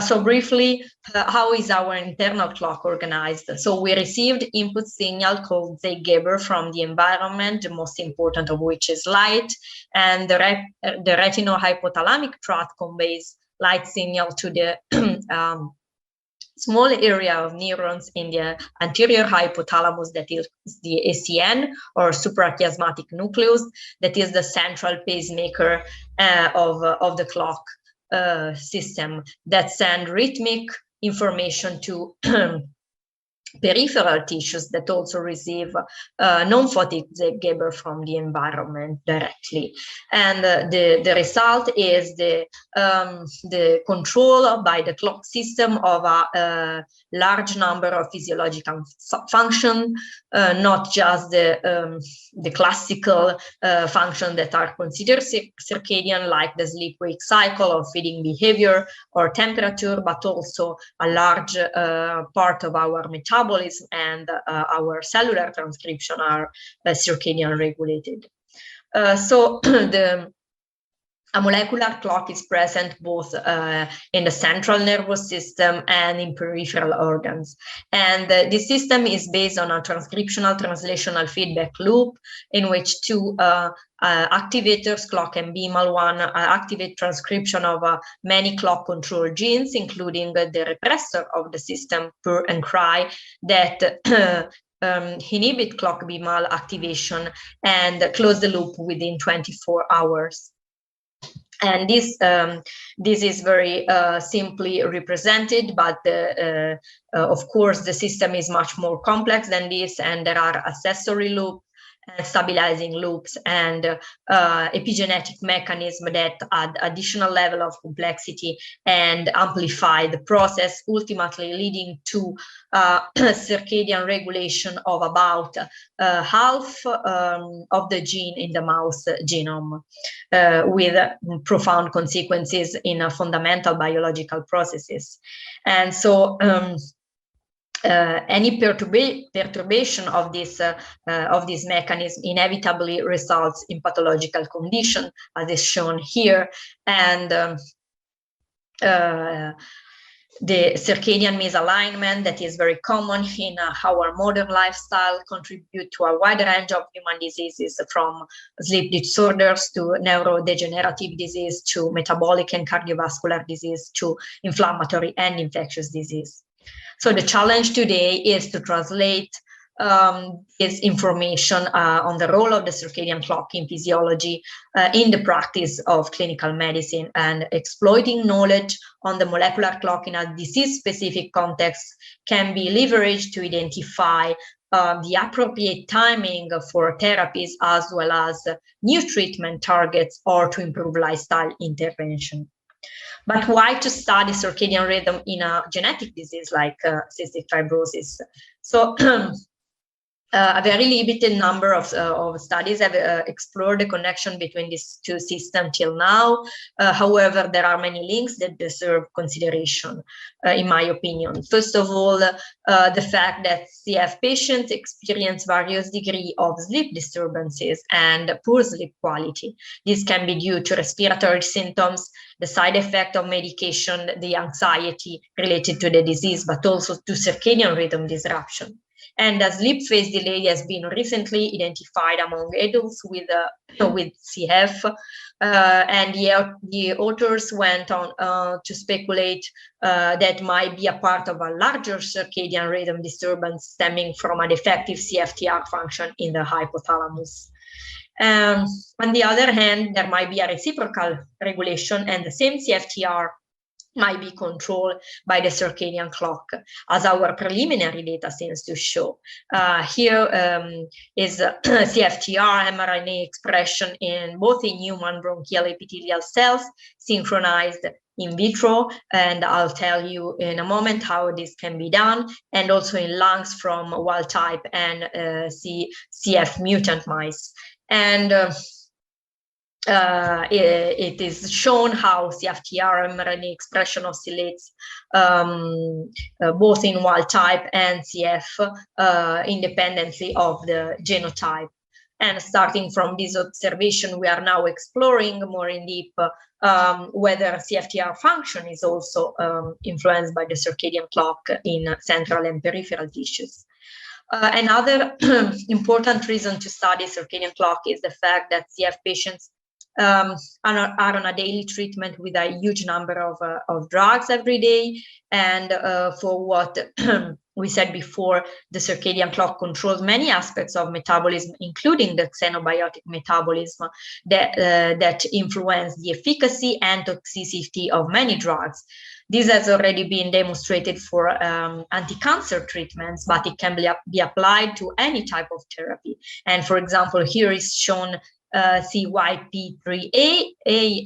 So briefly, how is our internal clock organized? So we received input signal called Zeitgeber from the environment, the most important of which is light, and the retinohypothalamic tract conveys light signal to the small area of neurons in the anterior hypothalamus, that is the ACN, or suprachiasmatic nucleus, that is the central pacemaker of the clock system that send rhythmic information to peripheral tissues that also receive non-photic Zeitgeber from the environment directly. And the result is the control by the clock system of a large number of physiological function, not just the classical function that are considered circadian, like the sleep-wake cycle or feeding behavior or temperature, but also a large part of our metabolism and our cellular transcription are circadian regulated. So a molecular clock is present both in the central nervous system and in peripheral organs. And this system is based on a transcriptional translational feedback loop in which two activators, clock and BMAL1, activate transcription of many clock control genes, including the repressor of the system, purr and cry, that inhibit clock BMAL activation and close the loop within 24 hours. And this is very simply represented, but of course the system is much more complex than this, and there are accessory loops, stabilizing loops, and epigenetic mechanisms that add additional level of complexity and amplify the process, ultimately leading to circadian regulation of about half of the gene in the mouse genome, with profound consequences in fundamental biological processes. And so any perturbation of this mechanism inevitably results in pathological condition, as is shown here, and the circadian misalignment that is very common in our modern lifestyle contribute to a wide range of human diseases, from sleep disorders to neurodegenerative disease to metabolic and cardiovascular disease to inflammatory and infectious disease. So the challenge today is to translate this information on the role of the circadian clock in physiology in the practice of clinical medicine, and exploiting knowledge on the molecular clock in a disease-specific context can be leveraged to identify the appropriate timing for therapies, as well as new treatment targets, or to improve lifestyle intervention. But why to study circadian rhythm in a genetic disease like cystic fibrosis? So a very limited number of studies have explored the connection between these two systems till now. However, there are many links that deserve consideration, in my opinion. First of all, the fact that CF patients experience various degrees of sleep disturbances and poor sleep quality. This can be due to respiratory symptoms, the side effect of medication, the anxiety related to the disease, but also to circadian rhythm disruption. And a sleep phase delay has been recently identified among adults with CF, and the authors went on to speculate that might be a part of a larger circadian rhythm disturbance stemming from a defective CFTR function in the hypothalamus. On the other hand, there might be a reciprocal regulation, and the same CFTR might be controlled by the circadian clock, as our preliminary data seems to show. Here is CFTR mRNA expression in both in human bronchial epithelial cells, synchronized in vitro, and I'll tell you in a moment how this can be done, and also in lungs from wild type and CF mutant mice. And it is shown how CFTR mRNA expression oscillates both in wild type and CF independently of the genotype. And starting from this observation, we are now exploring more in deep whether CFTR function is also influenced by the circadian clock in central and peripheral tissues. Another important reason to study circadian clock is the fact that CF patients are on a daily treatment with a huge number of drugs every day. And for what we said before, the circadian clock controls many aspects of metabolism, including the xenobiotic metabolism that influence the efficacy and toxicity of many drugs. This has already been demonstrated for anti-cancer treatments, but it can be applied to any type of therapy. And for example, here is shown CYP3A, a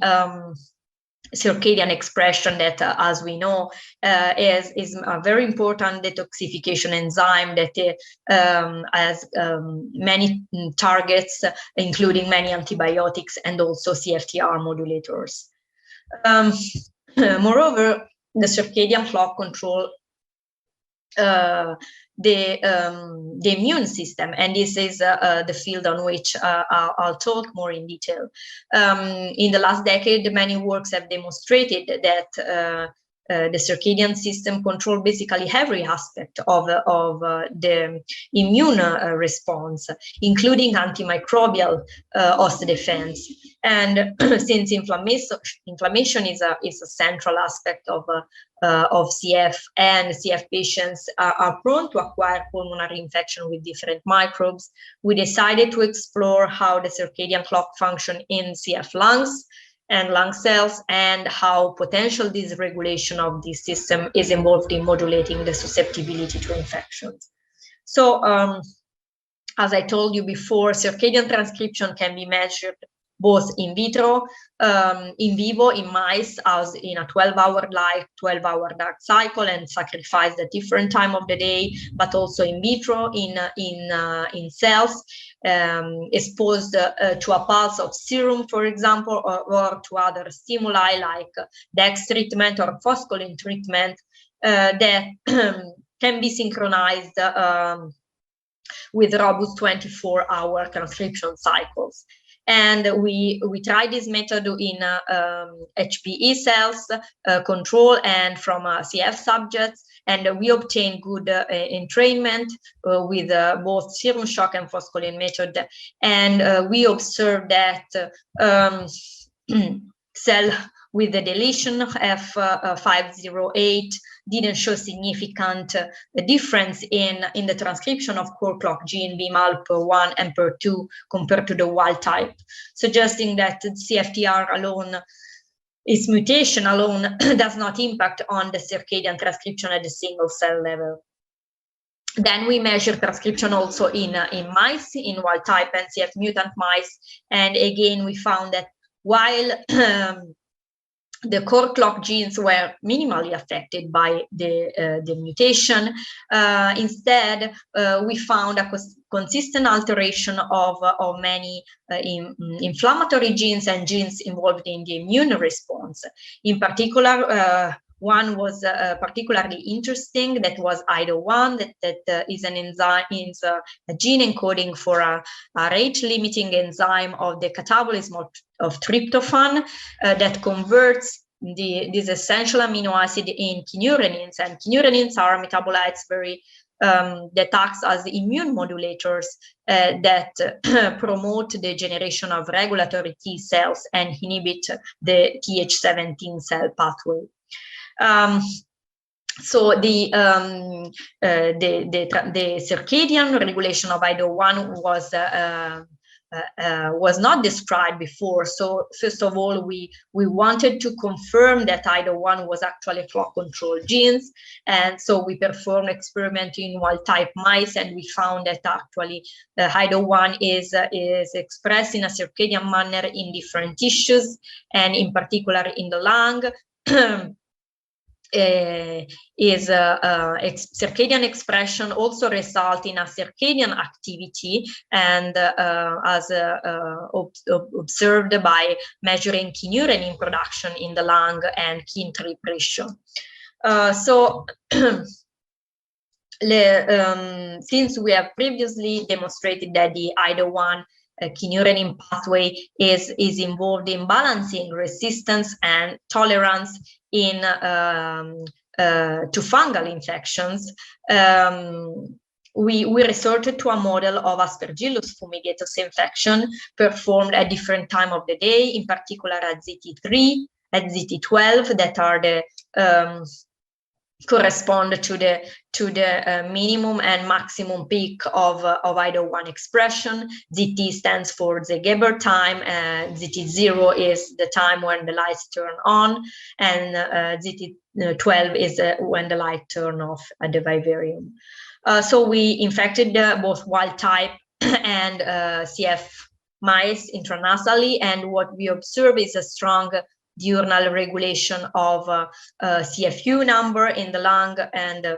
circadian expression that, as we know, is a very important detoxification enzyme that has many targets, including many antibiotics and also CFTR modulators. Moreover, the circadian clock control the immune system, and this is the field on which I'll talk more in detail. In the last decade, many works have demonstrated that the circadian system controls basically every aspect of the immune response, including antimicrobial host defense. And since inflammation is a central aspect of CF, and CF patients are prone to acquire pulmonary infection with different microbes, we decided to explore how the circadian clock function in CF lungs and lung cells, and how potential dysregulation of this system is involved in modulating the susceptibility to infections. So, as I told you before, circadian transcription can be measured both in vitro, in vivo, in mice, as in a 12-hour light, 12-hour dark cycle, and sacrificed at different time of the day, but also in vitro, in cells, exposed to a pulse of serum, for example, or to other stimuli like DEX treatment or phoscolin treatment that can be synchronized with robust 24-hour transcription cycles. And we tried this method in HPE cells, control, and from CF subjects, and we obtained good entrainment with both serum shock and phoscolin method. And we observed that cell with the deletion F508 didn't show significant difference in the transcription of core clock gene BMAL-PER1 and PER2 compared to the wild type, suggesting that CFTR alone, its mutation alone, does not impact on the circadian transcription at the single cell level. Then we measured transcription also in mice, in wild type and CF mutant mice, and again we found that while the core clock genes were minimally affected by the mutation, instead we found a consistent alteration of many inflammatory genes and genes involved in the immune response. In particular, one was particularly interesting, that was IDO1, that is an enzyme, is a gene encoding for a rate-limiting enzyme of the catabolism of tryptophan that converts this essential amino acid in kynurenins, and kynurenins are metabolites that acts as immune modulators that promote the generation of regulatory T cells and inhibit the Th17 cell pathway. So the circadian regulation of IDO1 was not described before. So first of all, we wanted to confirm that IDO1 was actually clock control genes, and so we performed experiment in wild type mice, and we found that actually IDO1 is expressed in a circadian manner in different tissues, and in particular in the lung. circadian expression also result in a circadian activity, and as observed by measuring kynurenine production in the lung and Kin3 pressure. So since we have previously demonstrated that the IDO1 kynurenine pathway is involved in balancing resistance and tolerance in to fungal infections, we resorted to a model of Aspergillus fumigatus infection performed at different time of the day, in particular at ZT3, at ZT12, that are the correspond to the minimum and maximum peak of IDO1 expression. ZT stands for the Geber time, ZT0 is the time when the lights turn on, and ZT12 is when the light turn off at the vivarium. So we infected both wild type and CF mice intranasally, and what we observe is a strong diurnal regulation of CFU number in the lung, and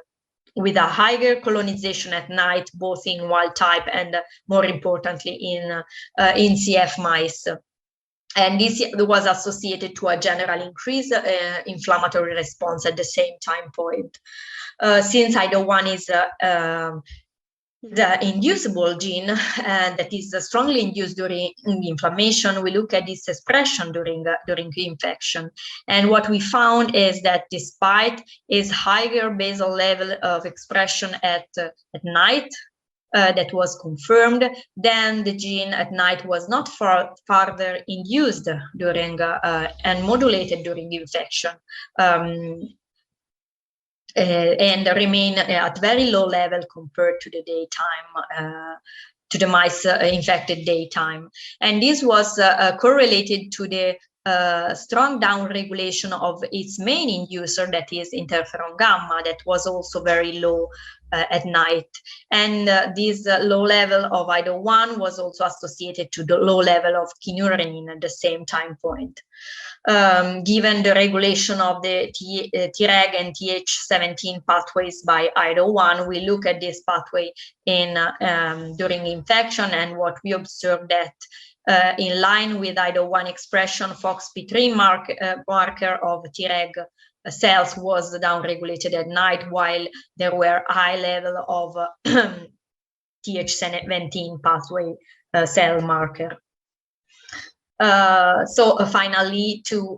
with a higher colonization at night, both in wild type and more importantly in CF mice. And this was associated to a general increase inflammatory response at the same time point. Since IDO1 is the inducible gene that is strongly induced during inflammation, we look at this expression during infection. And what we found is that despite its higher basal level of expression at night, that was confirmed, then the gene at night was not further induced during and modulated during infection. And remain at very low level compared to the daytime, to the mice infected daytime. And this was correlated to the strong downregulation of its main inducer, that is interferon gamma, that was also very low at night. And this low level of IDO1 was also associated to the low level of kynurenine at the same time point. Given the regulation of the Treg and Th17 pathways by IDO1, we look at this pathway in during infection, and what we observed that in line with IDO1 expression, FOXP3 marker of Treg cells was downregulated at night, while there were high level of Th17 pathway cell marker. So finally, to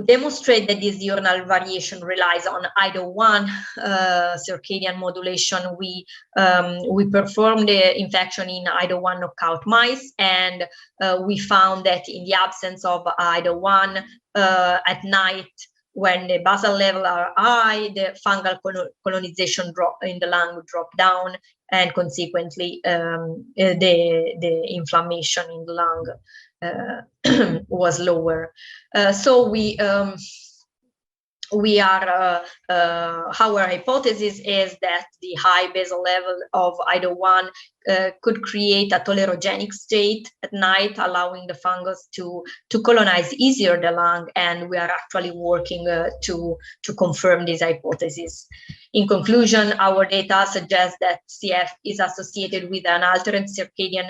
demonstrate that this diurnal variation relies on IDO1 circadian modulation, we performed the infection in IDO1 knockout mice, and we found that in the absence of IDO1 at night, when the basal level are high, the fungal colonization in the lung drop down, and consequently the inflammation in the lung was lower. So our hypothesis is that the high basal level of IDO1 could create a tolerogenic state at night, allowing the fungus to colonize easier the lung, and we are actually working to confirm this hypothesis. In conclusion, our data suggests that CF is associated with an altered circadian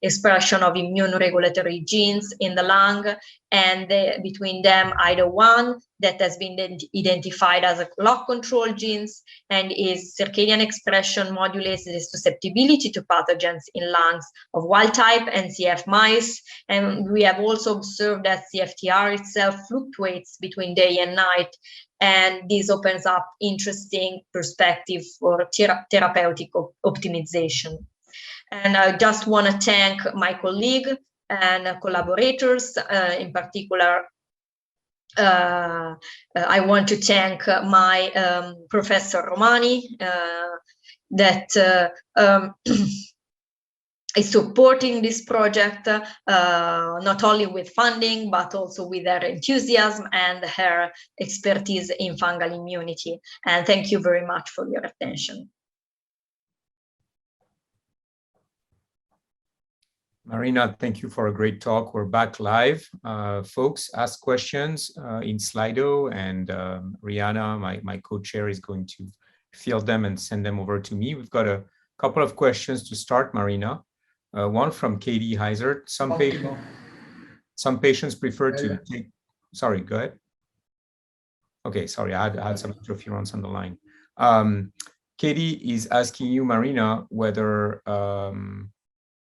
expression of immune regulatory genes in the lung, and between them IDO1 that has been identified as a clock control genes, and its circadian expression modulates the susceptibility to pathogens in lungs of wild type and CF mice. And we have also observed that CFTR itself fluctuates between day and night, and this opens up interesting perspective for therapeutic optimization. And I just want to thank my colleague and collaborators, in particular I want to thank my Professor Romani that is supporting this project, not only with funding, but also with her enthusiasm and her expertise in fungal immunity. And thank you very much for your attention. Marina, thank you for a great talk. We're back live. Folks, ask questions in Slido, and Rihanna, my co-chair, is going to field them and send them over to me. We've got a couple of questions to start, Marina. One from Katie Heisert. Some patients prefer to take, sorry, go ahead. Okay, sorry, I had some interference on the line. Katie is asking you, Marina, whether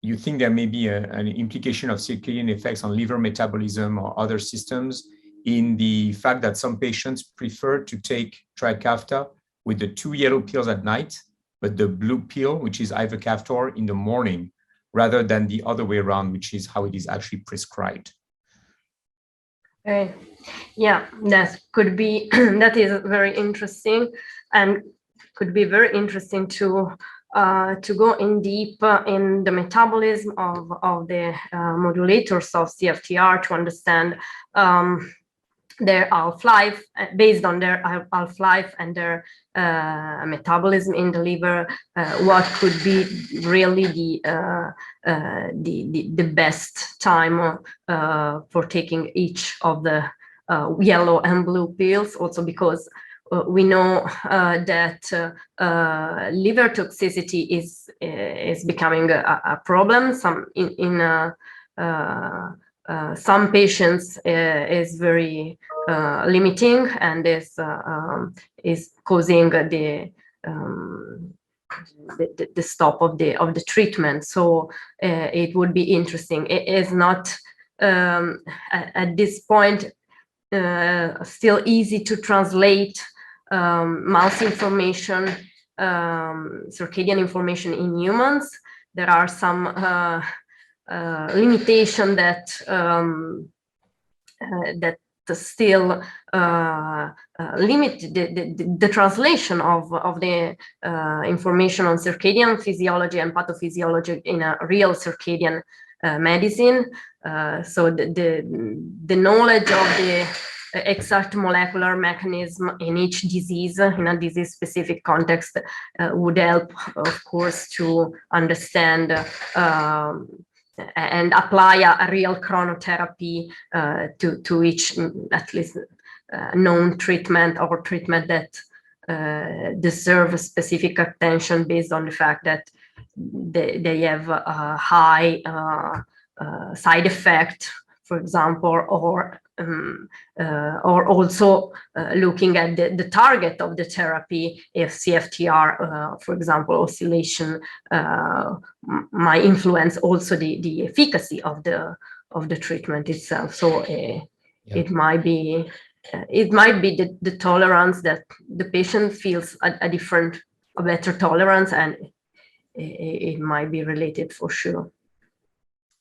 you think there may be an implication of circadian effects on liver metabolism or other systems in the fact that some patients prefer to take Trikafta with the 2 yellow pills at night, but the blue pill, which is ivacaftor, in the morning, rather than the other way around, which is how it is actually prescribed. Yeah, that could be, that is very interesting, and could be very interesting to go in deep in the metabolism of the modulators of CFTR to understand their half-life, based on their half-life and their metabolism in the liver, what could be really the best time for taking each of the yellow and blue pills, also because we know that liver toxicity is becoming a problem. Some patients is very limiting and is causing the stop of the treatment. So it would be interesting. It is not at this point still easy to translate mouse information, circadian information in humans. There are some limitation that still limit the translation of the information on circadian physiology and pathophysiology in a real circadian medicine. So the knowledge of the exact molecular mechanism in each disease, in a disease-specific context, would help, of course, to understand and apply a real chronotherapy to each, at least, known treatment or treatment that deserve specific attention based on the fact that they have a high side effect, for example, or also looking at the target of the therapy. If CFTR, for example, oscillation might influence also the efficacy of the treatment itself. So it might be the tolerance that the patient feels a better tolerance, and it might be related for sure.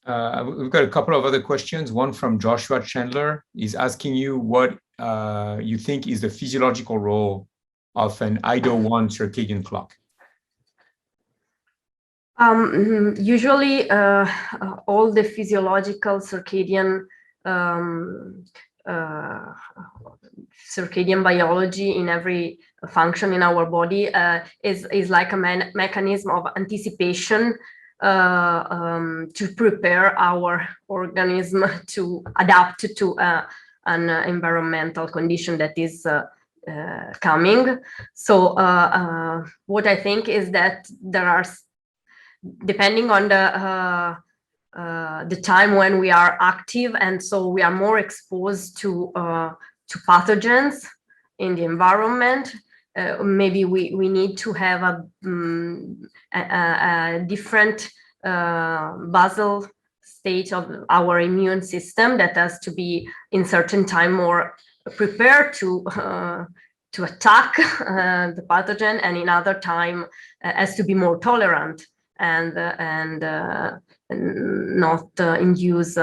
We've got a couple of other questions. One from Joshua Chandler is asking you what you think is the physiological role of an IDO1 circadian clock. Usually, all the physiological circadian biology in every function in our body is like a mechanism of anticipation to prepare our organism to adapt to an environmental condition that is coming. So what I think is that there are, depending on the time when we are active, and so we are more exposed to pathogens in the environment. Maybe we need to have a different basal state of our immune system that has to be in certain time more prepared to attack the pathogen, and in other time has to be more tolerant and not induce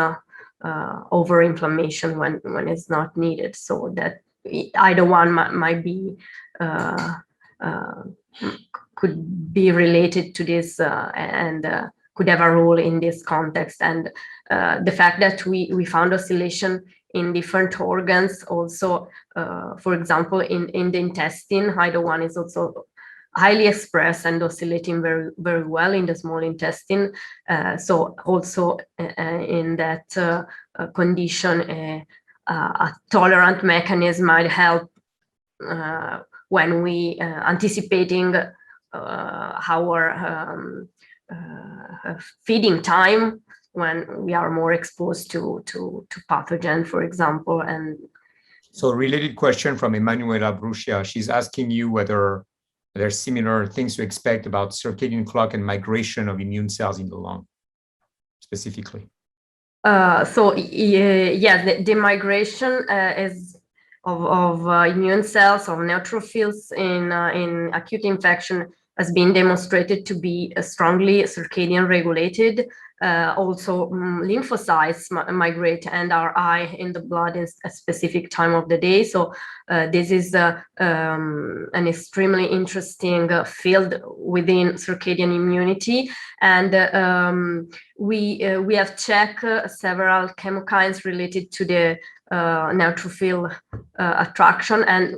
over inflammation when it's not needed. So that either one might be could be related to this and could have a role in this context. And the fact that we found oscillation in different organs also, for example, in the intestine, either one is also highly expressed and oscillating very, very well in the small intestine. So also in that condition, a tolerant mechanism might help when we anticipating our feeding time when we are more exposed to pathogen, for example. And so, related question from Emanuela Brucia. She's asking you whether there's similar things to expect about circadian clock and migration of immune cells in the lung, specifically. So yes, the migration is of immune cells, of neutrophils in acute infection has been demonstrated to be strongly circadian regulated. Also, lymphocytes migrate and are high in the blood in a specific time of the day. So this is an extremely interesting field within circadian immunity. And we have checked several chemokines related to the neutrophil attraction. And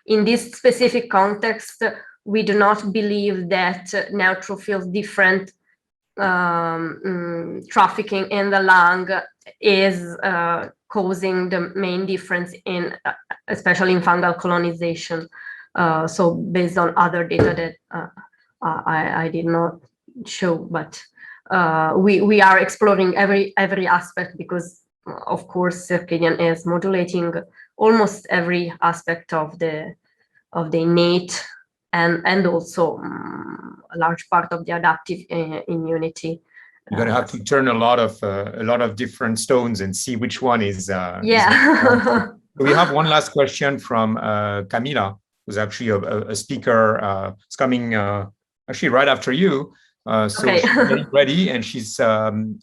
in this specific context, we do not believe that neutrophils different trafficking in the lung is causing the main difference in, especially in fungal colonization. So based on other data that I did not show, but we are exploring every aspect because, of course, circadian is modulating almost every aspect of the innate and also a large part of the adaptive immunity. You're going to have to turn a lot of different stones and see which one is. Yeah. We have one last question from Camila, who's actually a speaker. It's coming actually right after you. So Okay. she's getting ready, and she's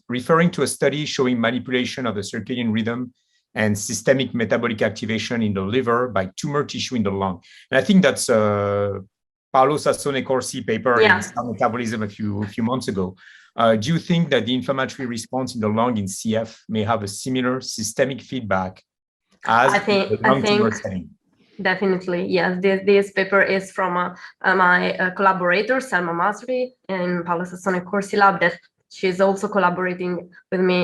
referring to a study showing manipulation of the circadian rhythm and systemic metabolic activation in the liver by tumor tissue in the lung. And I think that's Paolo Sassone Corsi paper in Cell Metabolism a few months ago. Do you think that the inflammatory response in the lung in CF may have a similar systemic feedback as the lung tumor setting? Definitely, yes. This paper is from my collaborator, Selma Masri, in Paolo Sassone Corsi lab, that she's also collaborating with me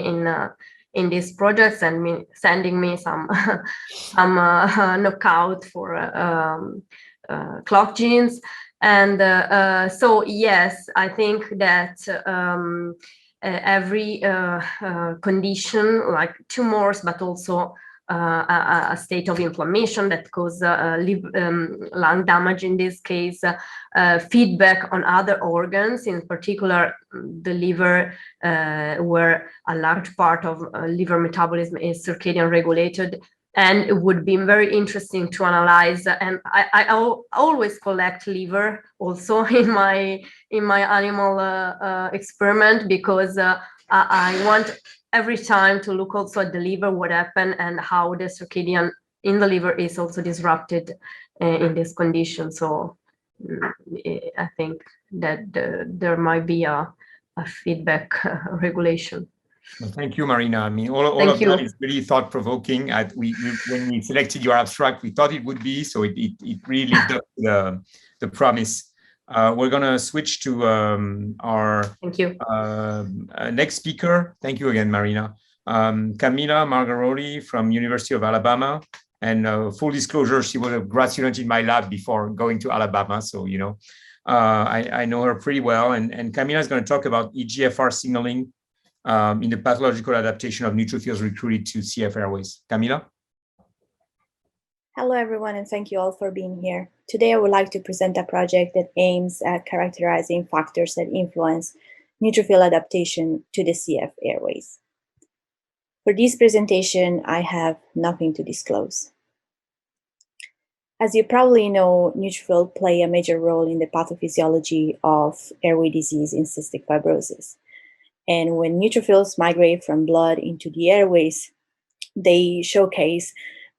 in these projects and sending me some knockout for clock genes. And so, yes, I think that every condition like tumors, but also a state of inflammation that causes lung damage in this case, feedback on other organs, in particular the liver, where a large part of liver metabolism is circadian regulated. And it would be very interesting to analyze. And I always collect liver also in my animal experiment, because I want every time to look also at the liver, what happened and how the circadian in the liver is also disrupted in this condition. So I think that there might be a feedback regulation. Well, thank you, Marina. I mean, all of that is really thought-provoking. When we selected your abstract, we thought it would be, so it really lived up to the promise. We're going to switch to our next speaker. Thank you again, Marina. Camila Margaroli from University of Alabama. And full disclosure, she was a grad student in my lab before going to Alabama. So, you know, I know her pretty well. And Camila is going to talk about EGFR signaling in the pathological adaptation of neutrophils recruited to CF airways. Camila? Hello, everyone, and thank you all for being here. Today, I would like to present a project that aims at characterizing factors that influence neutrophil adaptation to the CF airways. For this presentation, I have nothing to disclose. As you probably know, neutrophils play a major role in the pathophysiology of airway disease in cystic fibrosis. And when neutrophils migrate from blood into the airways, they showcase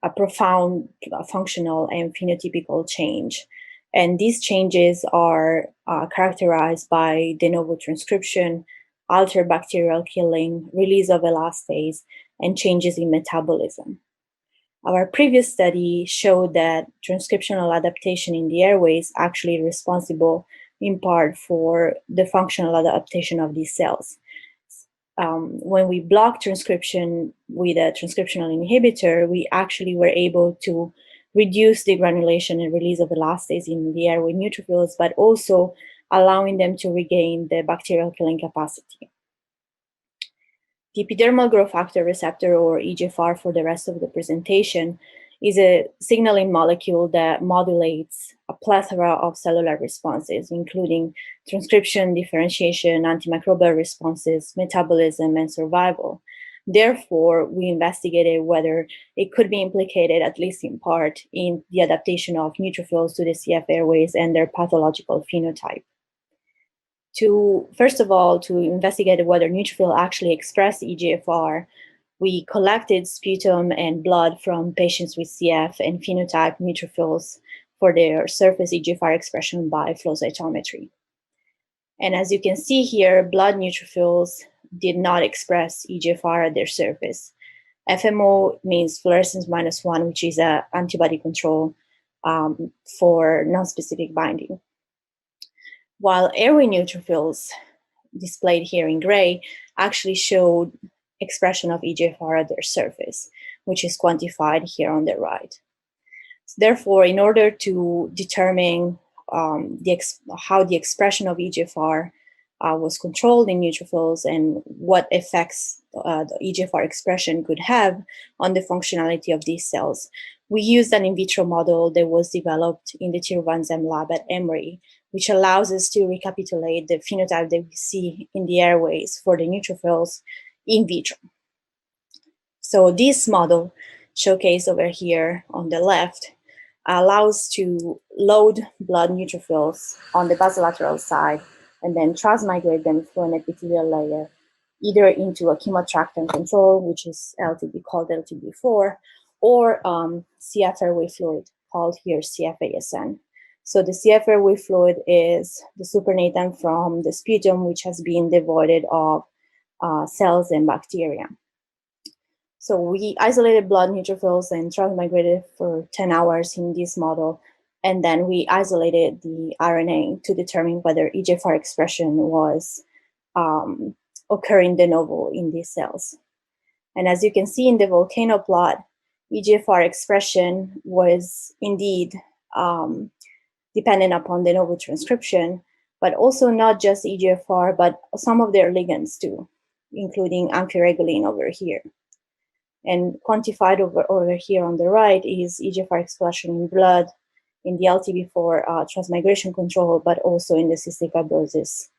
a profound functional and phenotypical change. And these changes are characterized by de novo transcription, altered bacterial killing, release of elastase, and changes in metabolism. Our previous study showed that transcriptional adaptation in the airways actually responsible in part for the functional adaptation of these cells. When we block transcription with a transcriptional inhibitor, we actually were able to reduce the granulation and release of elastase in the airway neutrophils, but also allowing them to regain the bacterial killing capacity. The epidermal growth factor receptor, or EGFR for the rest of the presentation, is a signaling molecule that modulates a plethora of cellular responses, including transcription, differentiation, antimicrobial responses, metabolism, and survival. Therefore, we investigated whether it could be implicated, at least in part, in the adaptation of neutrophils to the CF airways and their pathological phenotype. First of all, to investigate whether neutrophils actually express EGFR, we collected sputum and blood from patients with CF and phenotype neutrophils for their surface EGFR expression by flow cytometry. And as you can see here, blood neutrophils did not express EGFR at their surface. FMO means fluorescence -1, which is an antibody control for non-specific binding. While airway neutrophils, displayed here in gray, actually showed expression of EGFR at their surface, which is quantified here on the right. Therefore, in order to determine how the expression of EGFR was controlled in neutrophils and what effects the EGFR expression could have on the functionality of these cells, we used an in vitro model that was developed in the Tiruvanzem lab at Emory, which allows us to recapitulate the phenotype that we see in the airways for the neutrophils in vitro. So this model, showcased over here on the left, allows to load blood neutrophils on the basolateral side and then transmigrate them through an epithelial layer, either into a chemoattractant control, which is called LTB4, or CF airway fluid, called here CFASN. So the CF airway fluid is the supernatant from the sputum, which has been devoided of cells and bacteria. So we isolated blood neutrophils and transmigrated for 10 hours in this model, and then we isolated the RNA to determine whether EGFR expression was occurring de novo in these cells. And as you can see in the volcano plot, EGFR expression was indeed dependent upon de novo transcription, but also not just EGFR, but some of their ligands too, including amphiregulin over here. And quantified over here on the right is EGFR expression in blood, in the LTB4 transmigration control, but also in the cystic fibrosis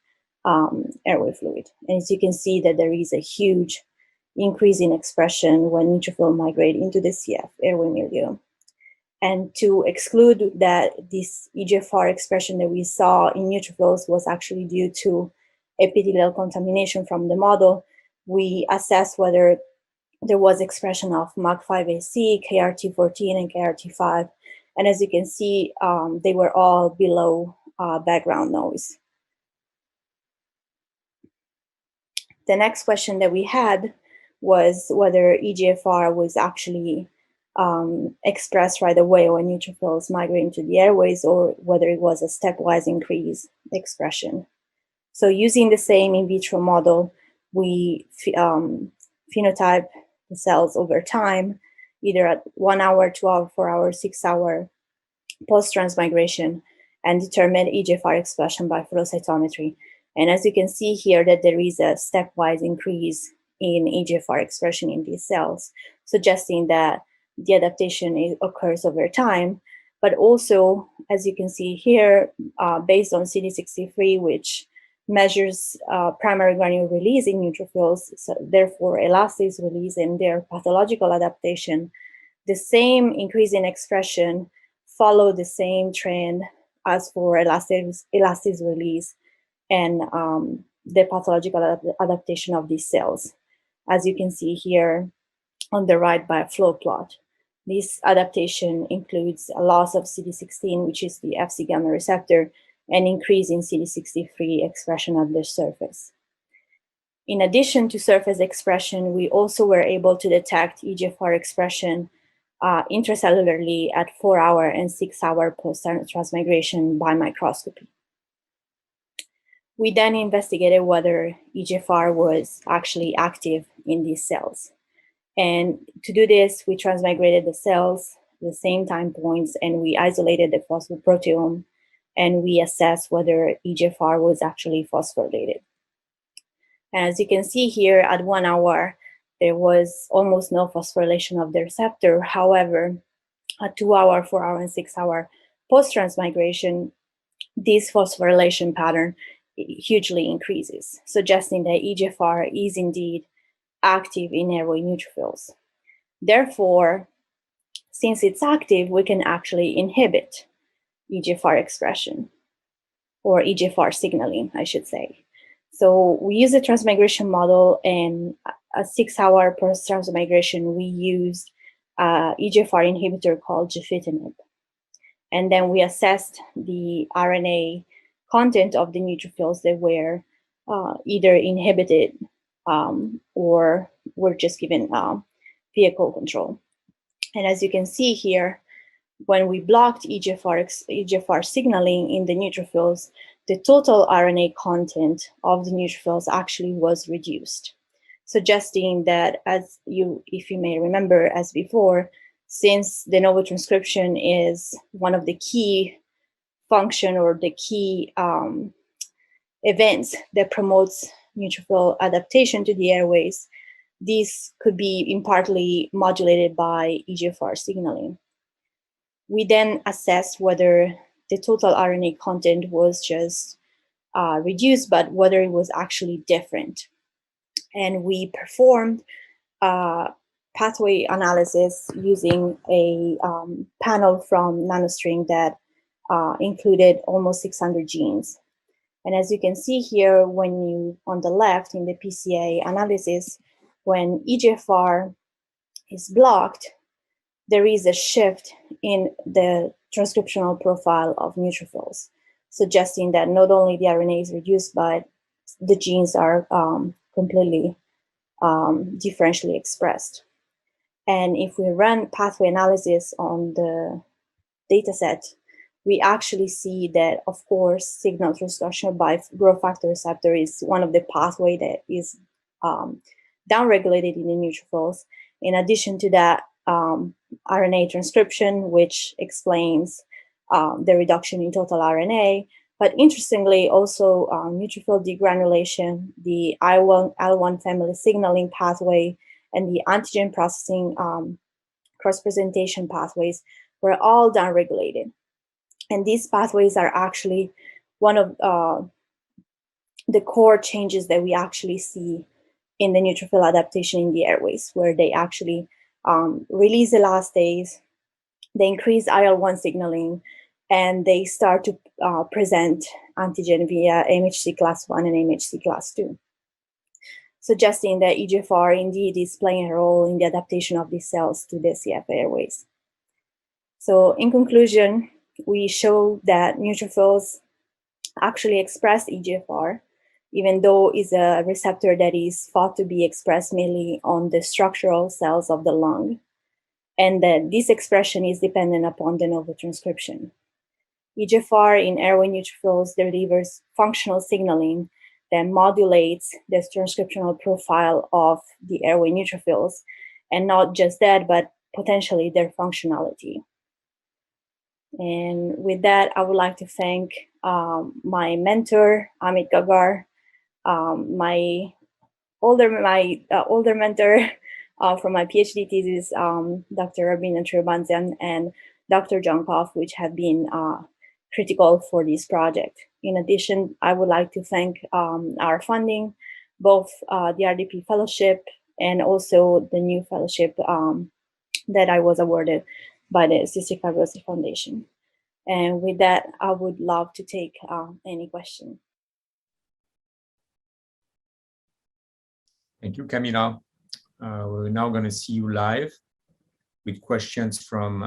airway fluid. And as you can see that there is a huge increase in expression when neutrophils migrate into the CF airway milieu. And to exclude that this EGFR expression that we saw in neutrophils was actually due to epithelial contamination from the we assessed whether there was expression of MAC5AC, KRT14, and KRT5. And as you can see, they were all below background noise. The next question that we had was whether EGFR was actually expressed right away when neutrophils migrate into the airways, or whether it was a stepwise increase expression. So using the same in vitro model, we phenotype the cells over time, either at 1 hour, 2 hour, 4 hour, 6 hour post-transmigration, and determine EGFR expression by flow cytometry. And as you can see here, that there is a stepwise increase in EGFR expression in these cells, suggesting that the adaptation occurs over time. But also, as you can see here, based on CD63, which measures primary granule release in neutrophils, so therefore elastase release and their pathological adaptation, the same increase in expression follow the same trend as for elastase release and the pathological adaptation of these cells, as you can see here on the right by a flow plot. This adaptation includes a loss of CD16, which is the Fc gamma receptor, and increase in CD63 expression at the surface. In addition to surface expression, we also were able to detect EGFR expression intracellularly at 4-hour and 6-hour post-transmigration by microscopy. We then investigated whether EGFR was actually active in these cells. And to do this, we transmigrated the cells at the same time points, and we isolated the phosphoproteome, and we assessed whether EGFR was actually phosphorylated. And as you can see here, at 1 hour, there was almost no phosphorylation of the receptor. However, at 2-hour, 4-hour, and 6-hour post-transmigration, this phosphorylation pattern hugely increases, suggesting that EGFR is indeed active in airway neutrophils. Therefore, since it's active, we can actually inhibit EGFR expression, or EGFR signaling, I should say. So we use a transmigration model, and a 6-hour post-transmigration, we used EGFR inhibitor called gefitinib. And then we assessed the RNA content of the neutrophils that were either inhibited or were just given vehicle control. And as you can see here, when we blocked EGFR signaling in the neutrophils, the total RNA content of the neutrophils actually was reduced, suggesting that, if you may remember as before, since de novo transcription is one of the key function or the key events that promotes neutrophil adaptation to the airways, these could be impartially modulated by EGFR signaling. We then assessed whether the total RNA content was just reduced, but whether it was actually different. And we performed pathway analysis using a panel from NanoString that included almost 600 genes. And as you can see here, on the left in the PCA analysis, when EGFR is blocked, there is a shift in the transcriptional profile of neutrophils, suggesting that not only the RNA is reduced, but the genes are completely differentially expressed. And if we run pathway analysis on the data set, we actually see that, of course, signal transduction by growth factor receptor is one of the pathways that is downregulated in the neutrophils. In addition to that, RNA transcription, which explains the reduction in total RNA. But interestingly, also neutrophil degranulation, the IL-1 family signaling pathway, and the antigen processing cross-presentation pathways were all downregulated. And these pathways are actually one of the core changes that we actually see in the neutrophil adaptation in the airways, where they actually release elastase, they increase IL-1 signaling, and they start to present antigen via MHC class 1 and MHC class 2, suggesting that EGFR indeed is playing a role in the adaptation of these cells to the CF airways. So in conclusion, we show that neutrophils actually express EGFR, even though it's a receptor that is thought to be expressed mainly on the structural cells of the lung, and that this expression is dependent upon de novo transcription. EGFR in airway neutrophils delivers functional signaling that modulates the transcriptional profile of the airway neutrophils, and not just that, but potentially their functionality. And with that, I would like to thank my mentor, Amit Gagar, my older mentor from my PhD thesis, Dr. Rabina Tribanzian and Dr. John Koff, which have been critical for this project. In addition, I would like to thank our funding, both the RDP Fellowship and also the new fellowship that I was awarded by the Cystic Fibrosis Foundation. And with that, I would love to take any question. Thank you, Camila. We're now going to see you live with questions from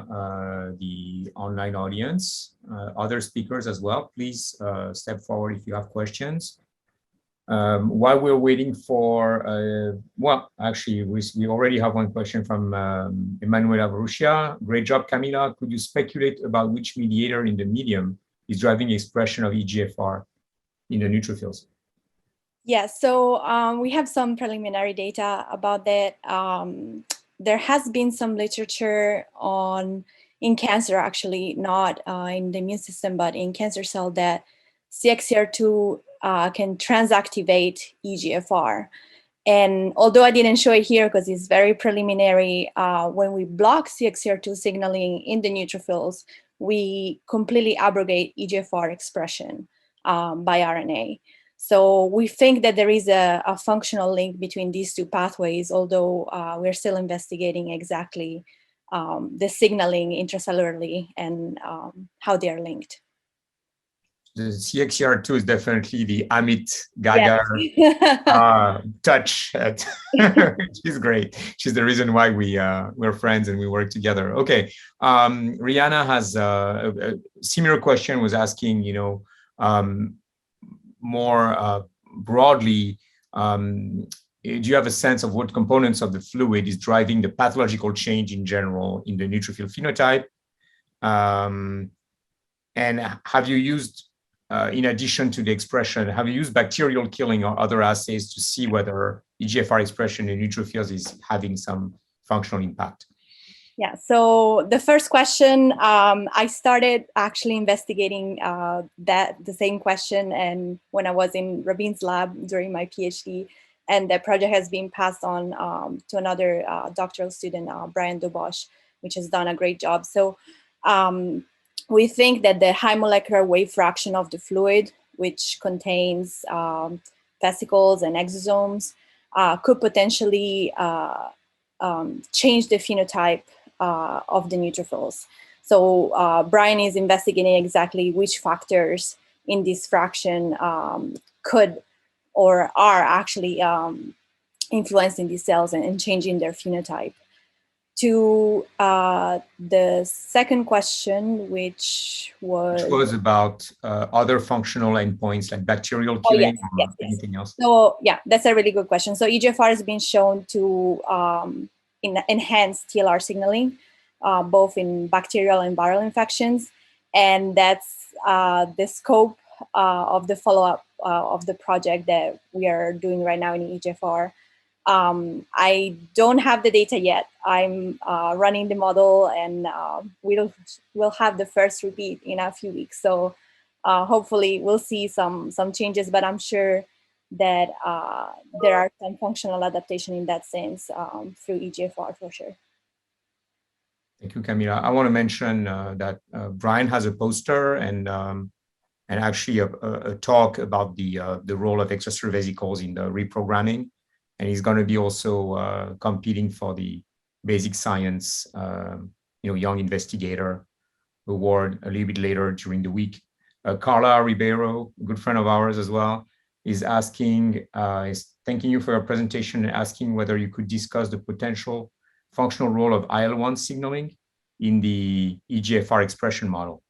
the online audience. Other speakers as well, please step forward if you have questions. While we're waiting for, well, actually, we already have one question from Emanuela Borussia. Great job, Camila. Could you speculate about which mediator in the medium is driving expression of EGFR in the neutrophils? Yeah, so we have some preliminary data about that. There has been some literature in cancer, actually, not in the immune system, but in cancer cell, that CXCR2 can transactivate EGFR. And although I didn't show it here because it's very preliminary, when we block CXCR2 signaling in the neutrophils, we completely abrogate EGFR expression by RNA. So we think that there is a functional link between these two pathways, although we're still investigating exactly the signaling intracellularly and how they are linked. The CXCR2 is definitely the Amit Gaga touch. She's great. She's the reason why we're friends and we work together. Okay, Rihanna has a similar question, was asking, more broadly, do you have a sense of what components of the fluid is driving the pathological change in general in the neutrophil phenotype? And have you used, in addition to the expression, have you used bacterial killing or other assays to see whether EGFR expression in neutrophils is having some functional impact? Yeah, so the first question, I started actually investigating the same question, and when I was in Rabin's lab during my PhD, and the project has been passed on to another doctoral student, Brian Dubois, which has done a great job. So we think that the high molecular weight fraction of the fluid, which contains vesicles and exosomes, could potentially change the phenotype of the neutrophils. So Brian is investigating exactly which factors in this fraction could or are actually influencing these cells and changing their phenotype. To the second question, which was about other functional endpoints like bacterial killing or anything else. So yeah, that's a really good question. So EGFR has been shown to enhance TLR signaling, both in bacterial and viral infections. And that's the scope of the follow-up of the project that we are doing right now in EGFR. I don't have the data yet. I'm running the model, and we'll have the first repeat in a few weeks. So hopefully we'll see some changes, but I'm sure that there are some functional adaptation in that sense through EGFR for sure. Thank you, Camila. I want to mention that Brian has a poster and actually a talk about the role of extracellular vesicles in the reprogramming. And he's going to be also competing for the basic science, young investigator award a little bit later during the week. Carla Ribeiro, a good friend of ours as well, is asking, is thanking you for your presentation and asking whether you could discuss the potential functional role of IL-1 signaling in the EGFR expression model.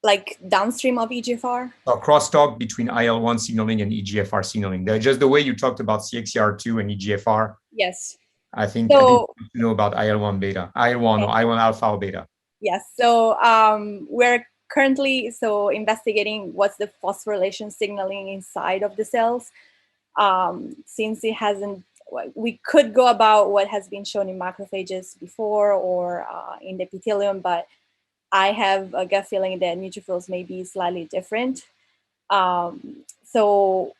Like downstream of EGFR? A crosstalk between IL-1 signaling and EGFR signaling. Just the way you talked about CXCR2 and EGFR. Yes. I think you know about IL-1 beta, IL-1 or IL-1 alpha or beta. Yes. So we're currently investigating what's the phosphorylation signaling inside of the cells. Since it hasn't, we could go about what has been shown in macrophages before or in the epithelium, but I have a gut feeling that neutrophils may be slightly different. So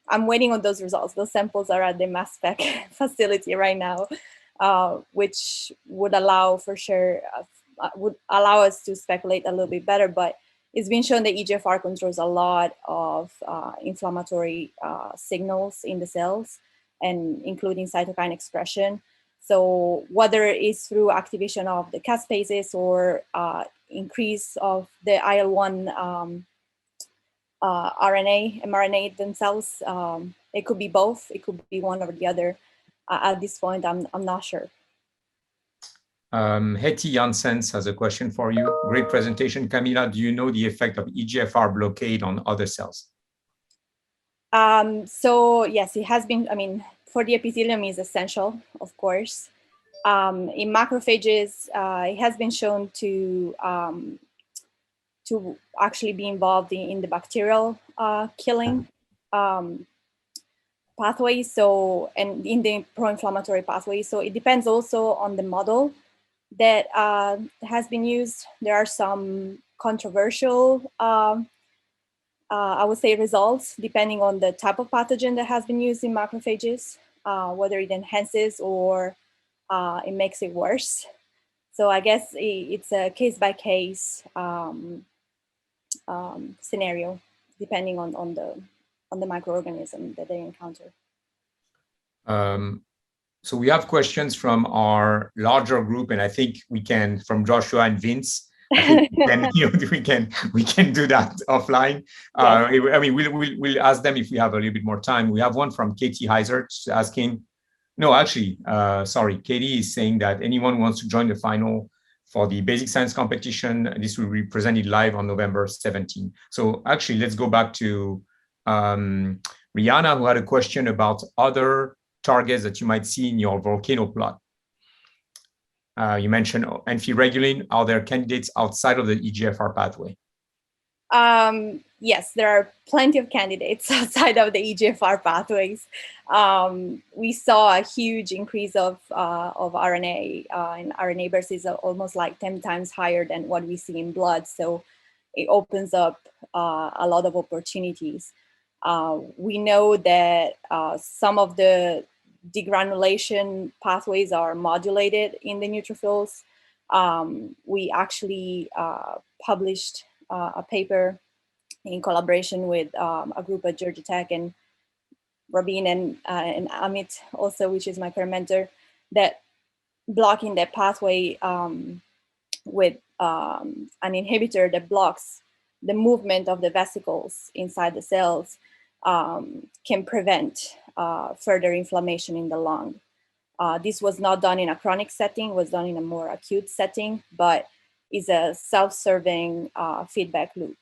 I'm waiting on those results. Those samples are at the mass spec facility right now, which would allow for sure, would allow us to speculate a little bit better, but it's been shown that EGFR controls a lot of inflammatory signals in the cells, and including cytokine expression. So whether it's through activation of the caspases or increase of the IL-1 RNA, mRNA themselves, it could be both. It could be one or the other. At this point, I'm not sure. Hetty Janssens has a question for you. Great presentation. Camila, do you know the effect of EGFR blockade on other cells? So yes, it has been, I mean, for the epithelium is essential, of course. In macrophages, it has been shown to actually be involved in the bacterial killing pathway, so, and in the pro-inflammatory pathway. So it depends also on the model that has been used. There are some controversial, I would say, results depending on the type of pathogen that has been used in macrophages, whether it enhances or it makes it worse. So I guess it's a case-by-case scenario, depending on the microorganism that they encounter. So we have questions from our larger group, and I think we can, from Joshua and Vince, I think we can do that offline. Yes. I mean, we'll ask them if we have a little bit more time. We have one from Katie Heiser asking, no, actually, sorry, Katie is saying that anyone who wants to join the final for the basic science competition, this will be presented live on November 17. So actually, let's go back to Rihanna, who had a question about other targets that you might see in your volcano plot. You mentioned amphiregulin. Are there candidates outside of the EGFR pathway? Yes, there are plenty of candidates outside of the EGFR pathways. We saw a huge increase of RNA, and RNA burst is almost like 10 times higher than what we see in blood. So it opens up a lot of opportunities. We know that some of the degranulation pathways are modulated in the neutrophils. We actually published a paper in collaboration with a group at Georgia Tech and Rabin and Amit also, which is my current mentor, that blocking that pathway with an inhibitor that blocks the movement of the vesicles inside the cells can prevent further inflammation in the lung. This was not done in a chronic setting, was done in a more acute setting, but is a self-serving feedback loop.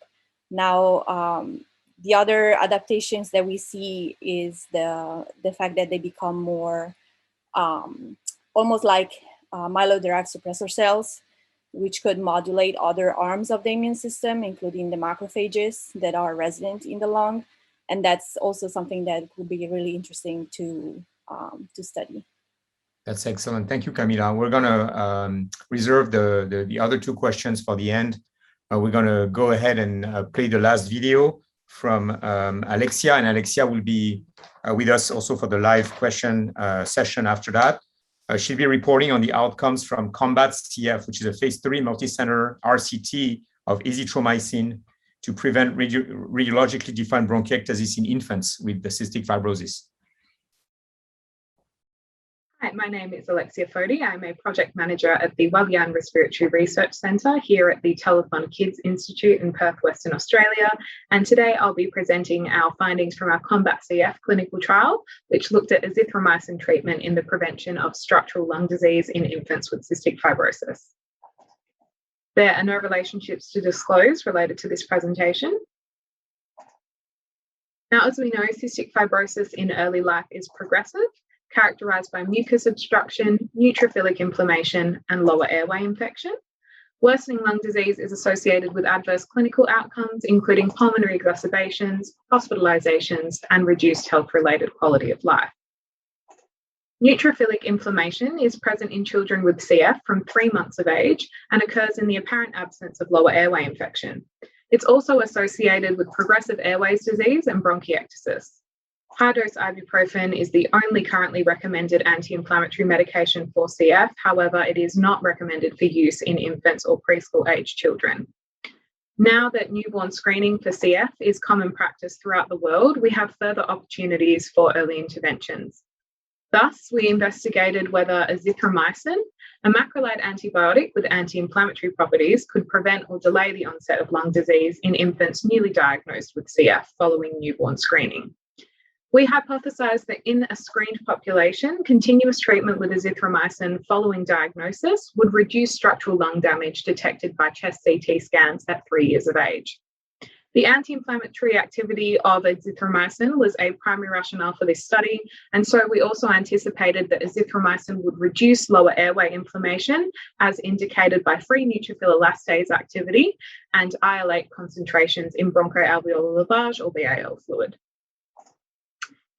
Now, the other adaptations that we see is the fact that they become more almost like myeloid-derived suppressor cells, which could modulate other arms of the immune system, including the macrophages that are resident in the lung. And that's also something that would be really interesting to study. That's excellent. Thank you, Camila. We're going to reserve the other two questions for the end. We're going to go ahead and play the last video from Alexia, and Alexia will be with us also for the live question session after that. She'll be reporting on the outcomes from COMBAT-CF, which is a phase 3 multicenter RCT of azithromycin to prevent radiologically defined bronchiectasis in infants with the cystic fibrosis. Hi, my name is Alexia Fody. I'm a project manager at the Walian Respiratory Research Centre here at the Telethon Kids Institute in Perth, Western Australia. And today I'll be presenting our findings from our COMBAT-CF clinical trial, which looked at azithromycin treatment in the prevention of structural lung disease in infants with cystic fibrosis. There are no relationships to disclose related to this presentation. Now, as we know, cystic fibrosis in early life is progressive, characterized by mucus obstruction, neutrophilic inflammation, and lower airway infection. Worsening lung disease is associated with adverse clinical outcomes, including pulmonary exacerbations, hospitalizations, and reduced health-related quality of life. Neutrophilic inflammation is present in children with CF from 3 months of age and occurs in the apparent absence of lower airway infection. It's also associated with progressive airways disease and bronchiectasis. High-dose ibuprofen is the only currently recommended anti-inflammatory medication for CF. However, it is not recommended for use in infants or preschool-age children. Now that newborn screening for CF is common practice throughout the world, we have further opportunities for early interventions. Thus, we investigated whether azithromycin, a macrolide antibiotic with anti-inflammatory properties, could prevent or delay the onset of lung disease in infants newly diagnosed with CF following newborn screening. We hypothesized that in a screened population, continuous treatment with azithromycin following diagnosis would reduce structural lung damage detected by chest CT scans at 3 years of age. The anti-inflammatory activity of azithromycin was a primary rationale for this study, and so we also anticipated that azithromycin would reduce lower airway inflammation as indicated by free neutrophil elastase activity and IL-8 concentrations in bronchoalveolar lavage or BAL fluid.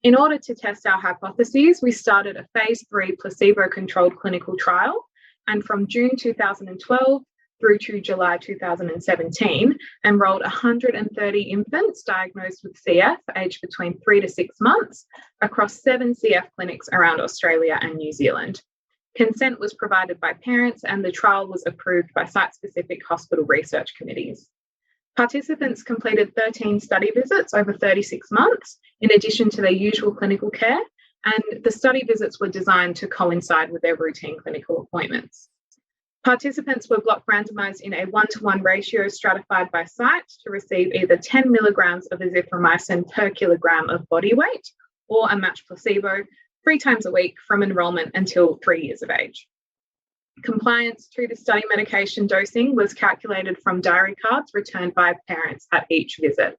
In order to test our hypotheses, we started a phase 3 placebo-controlled clinical trial, and from June 2012 through to July 2017, enrolled 130 infants diagnosed with CF aged between 3 to 6 months across 7 CF clinics around Australia and New Zealand. Consent was provided by parents and the trial was approved by site-specific hospital research committees. Participants completed 13 study visits over 36 months, in addition to their usual clinical care, and the study visits were designed to coincide with their routine clinical appointments. Participants were block randomised in a 1-to-1 ratio stratified by site to receive either 10 milligrams of azithromycin per kilogram of body weight or a matched placebo 3 times a week from enrolment until 3 years of age. Compliance to the study medication dosing was calculated from diary cards returned by parents at each visit.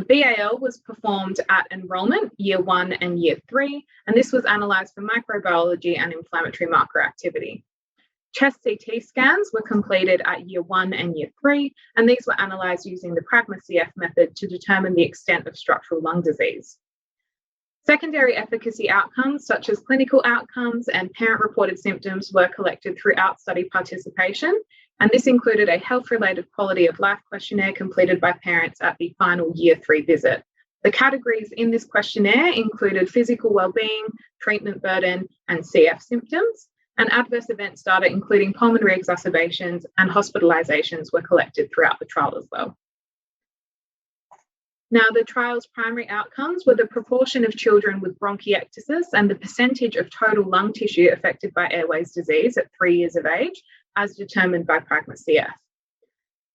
BAL was performed at enrolment, year 1 and year 3, and this was analysed for microbiology and inflammatory marker activity. Chest CT scans were completed at year 1 and year 3, and these were analysed using the PRAGMA-CF method to determine the extent of structural lung disease. Secondary efficacy outcomes, such as clinical outcomes and parent-reported symptoms, were collected throughout study participation, and this included a health-related quality of life questionnaire completed by parents at the final year 3 visit. The categories in this questionnaire included physical well-being, treatment burden, and CF symptoms, and adverse events data, including pulmonary exacerbations and hospitalizations, were collected throughout the trial as well. Now, the trial's primary outcomes were the proportion of children with bronchiectasis and the percentage of total lung tissue affected by airways disease at 3 years of age, as determined by PRAGMA-CF.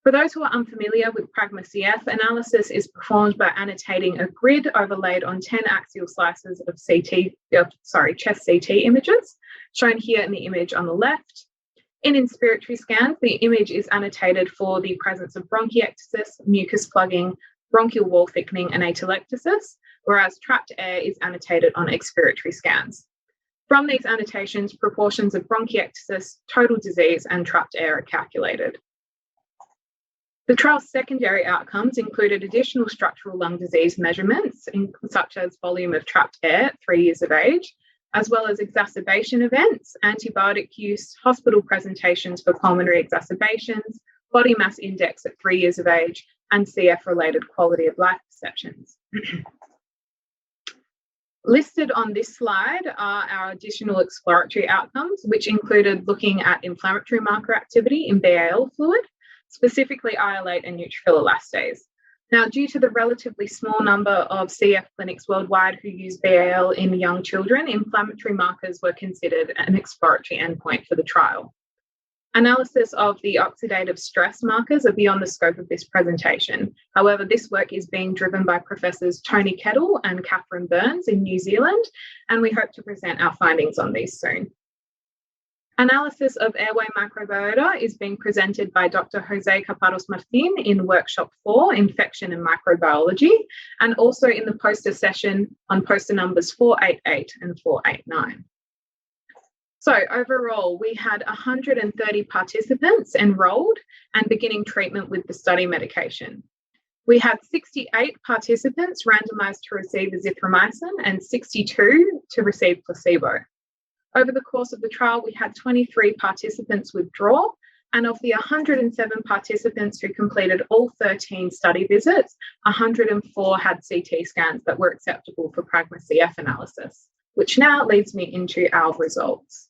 For those who are unfamiliar with PRAGMA-CF, analysis is performed by annotating a grid overlaid on 10 axial slices of chest CT images, shown here in the image on the left. In inspiratory scans, the image is annotated for the presence of bronchiectasis, mucus plugging, bronchial wall thickening, and atelectasis, whereas trapped air is annotated on expiratory scans. From these annotations, proportions of bronchiectasis, total disease, and trapped air are calculated. The trial's secondary outcomes included additional structural lung disease measurements, such as volume of trapped air at 3 years of age, as well as exacerbation events, antibiotic use, hospital presentations for pulmonary exacerbations, body mass index at 3 years of age, and CF-related quality of life perceptions. Listed on this slide are our additional exploratory outcomes, which included looking at inflammatory marker activity in BAL fluid, specifically IL-8 and neutrophil elastase. Now, due to the relatively small number of CF clinics worldwide who use BAL in young children, inflammatory markers were considered an exploratory endpoint for the trial. Analysis of the oxidative stress markers are beyond the scope of this presentation. However, this work is being driven by Professors Tony Kettle and Catherine Burns in New Zealand, and we hope to present our findings on these soon. Analysis of airway microbiota is being presented by Dr. Jose Caparros-Martin in Workshop 4, Infection and Microbiology, and also in the poster session on poster numbers 488 and 489. So overall, we had 130 participants enrolled and beginning treatment with the study medication. We had 68 participants randomised to receive azithromycin and 62 to receive placebo. Over the course of the trial, we had 23 participants withdraw, and of the 107 participants who completed all 13 study visits, 104 had CT scans that were acceptable for PRAGMA-CF analysis, which now leads me into our results.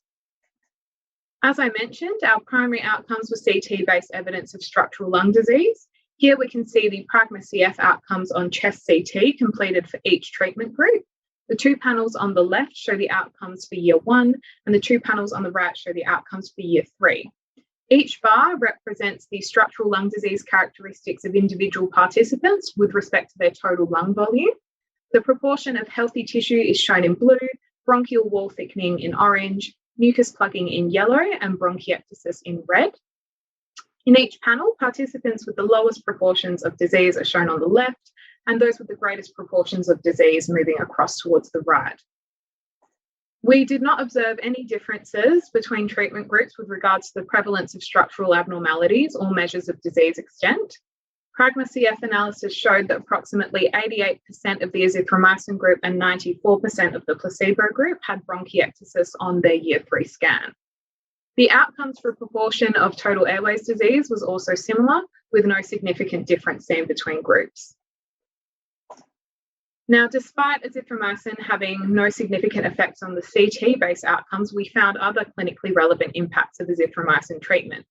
As I mentioned, our primary outcomes were CT-based evidence of structural lung disease. Here we can see the PRAGMA-CF outcomes on chest CT completed for each treatment group. The 2 panels on the left show the outcomes for year 1, and the 2 panels on the right show the outcomes for year 3. Each bar represents the structural lung disease characteristics of individual participants with respect to their total lung volume. The proportion of healthy tissue is shown in blue, bronchial wall thickening in orange, mucus plugging in yellow, and bronchiectasis in red. In each panel, participants with the lowest proportions of disease are shown on the left, and those with the greatest proportions of disease moving across towards the right. We did not observe any differences between treatment groups with regards to the prevalence of structural abnormalities or measures of disease extent. PragmaCF analysis showed that approximately 88% of the azithromycin group and 94% of the placebo group had bronchiectasis on their year 3 scan. The outcomes for proportion of total airways disease was also similar, with no significant difference seen between groups. Now, despite azithromycin having no significant effects on the CT-based outcomes, we found other clinically relevant impacts of azithromycin treatment.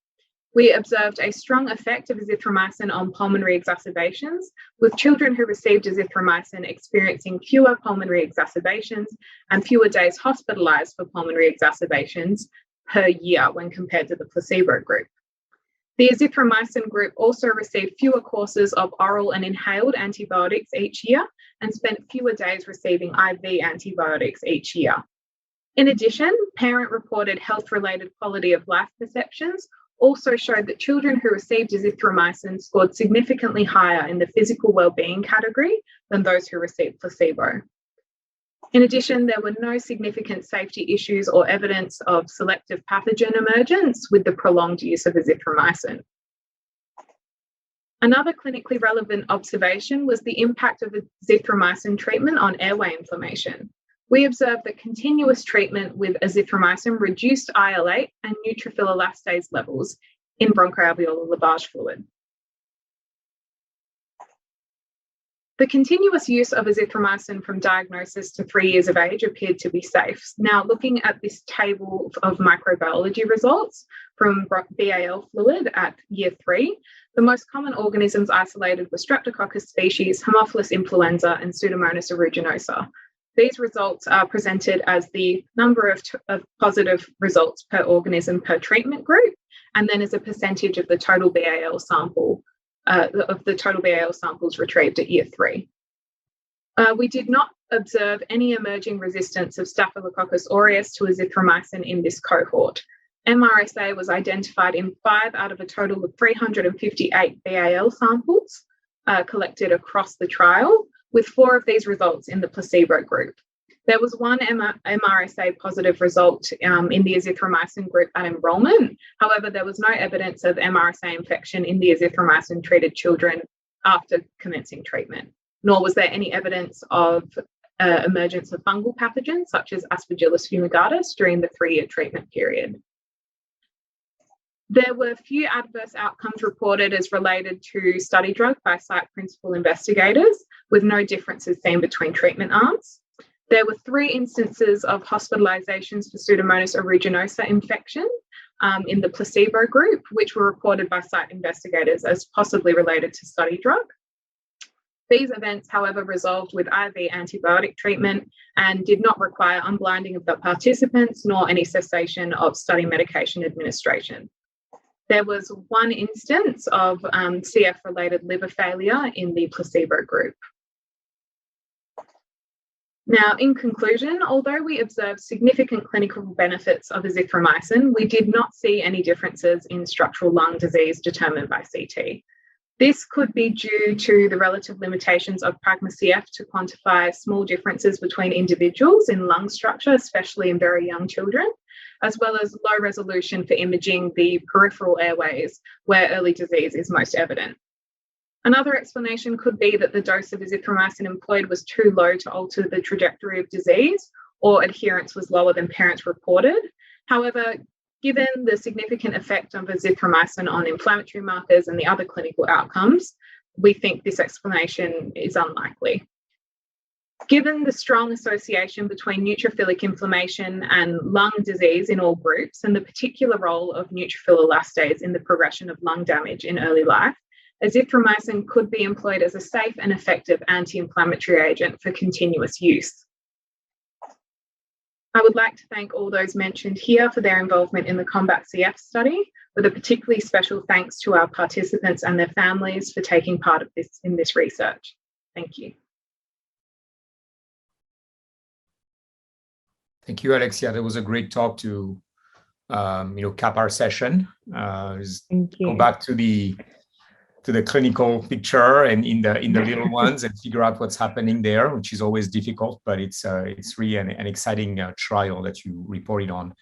We observed a strong effect of azithromycin on pulmonary exacerbations, with children who received azithromycin experiencing fewer pulmonary exacerbations and fewer days hospitalised for pulmonary exacerbations per year when compared to the placebo group. The azithromycin group also received fewer courses of oral and inhaled antibiotics each year and spent fewer days receiving IV antibiotics each year. In addition, parent-reported health-related quality of life perceptions also showed that children who received azithromycin scored significantly higher in the physical well-being category than those who received placebo. In addition, there were no significant safety issues or evidence of selective pathogen emergence with the prolonged use of azithromycin. Another clinically relevant observation was the impact of azithromycin treatment on airway inflammation. We observed that continuous treatment with azithromycin reduced IL-8 and neutrophil elastase levels in bronchoalveolar lavage fluid. The continuous use of azithromycin from diagnosis to 3 years of age appeared to be safe. Now, looking at this table of microbiology results from BAL fluid at year 3, the most common organisms isolated were Streptococcus species, Haemophilus influenza, and Pseudomonas aeruginosa. These results are presented as the number of positive results per organism per treatment group, and then as a percentage of the total BAL sample, of the total BAL samples retrieved at year 3. We did not observe any emerging resistance of Staphylococcus aureus to azithromycin in this cohort. MRSA was identified in 5 out of a total of 358 BAL samples collected across the trial, with 4 of these results in the placebo group. There was one MRSA positive result in the azithromycin group at enrolment. However, there was no evidence of MRSA infection in the azithromycin treated children after commencing treatment, nor was there any evidence of emergence of fungal pathogens such as Aspergillus fumigatus during the 3-year treatment period. There were few adverse outcomes reported as related to study drug by site principal investigators, with no differences seen between treatment arms. There were 3 instances of hospitalizations for Pseudomonas aeruginosa infection in the placebo group, which were reported by site investigators as possibly related to study drug. These events, however, resolved with IV antibiotic treatment and did not require unblinding of the participants nor any cessation of study medication administration. There was 1 instance of CF-related liver failure in the placebo group. Now, in conclusion, although we observed significant clinical benefits of azithromycin, we did not see any differences in structural lung disease determined by CT. This could be due to the relative limitations of PragmaCF to quantify small differences between individuals in lung structure, especially in very young children, as well as low resolution for imaging the peripheral airways, where early disease is most evident. Another explanation could be that the dose of azithromycin employed was too low to alter the trajectory of disease, or adherence was lower than parents reported. However, given the significant effect of azithromycin on inflammatory markers and the other clinical outcomes, we think this explanation is unlikely. Given the strong association between neutrophilic inflammation and lung disease in all groups, and the particular role of neutrophil elastase in the progression of lung damage in early life, azithromycin could be employed as a safe and effective anti-inflammatory agent for continuous use. I would like to thank all those mentioned here for their involvement in the COMBAT-CF study. with a particularly special thanks to our participants and their families for taking part in this research. Thank you. Thank you, Alexia. That was a great talk to cap our session. Thank you. Go back to the clinical picture and in the little ones and figure out what's happening there, which is always difficult, but it's really an exciting trial that you reported on.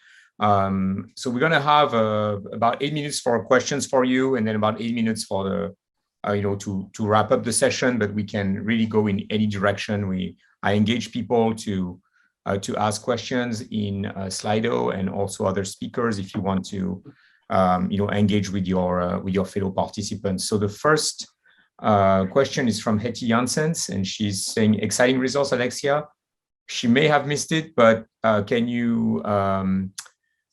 So we're going to have about 8 minutes for questions for you, and then about 8 minutes for the to wrap up the session. But we can really go in any direction. I engage people to ask questions in Slido, and also other speakers if you want to engage with your fellow participants. So the first question is from Hetty Janssens, and she's saying, exciting results, Alexia. She may have missed it, but can you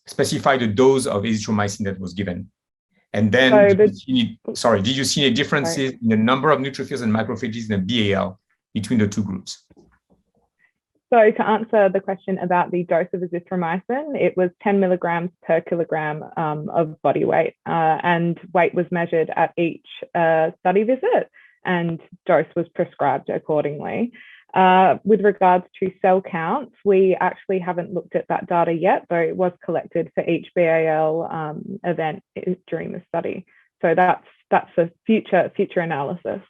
specify the dose of azithromycin that was given? And then, did you see any differences in the number of neutrophils and macrophages in the BAL between the two groups? So to answer the question about the dose of azithromycin, it was 10 milligrams per kilogram of body weight, and weight was measured at each study visit, and dose was prescribed accordingly. With regards to cell counts, we actually haven't looked at that data yet, though it was collected for each BAL event during the study. So that's a future analysis.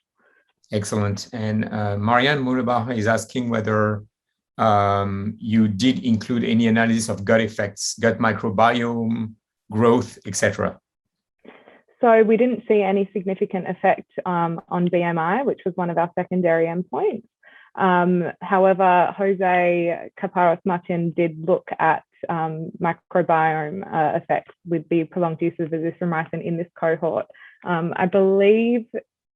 Excellent. And Marianne Murebach is asking whether you did include any analysis of gut effects, gut microbiome, growth, etc. So we didn't see any significant effect on BMI, which was one of our secondary endpoints. However, Jose Caparros Martin did look at microbiome effects with the prolonged use of azithromycin in this cohort. I believe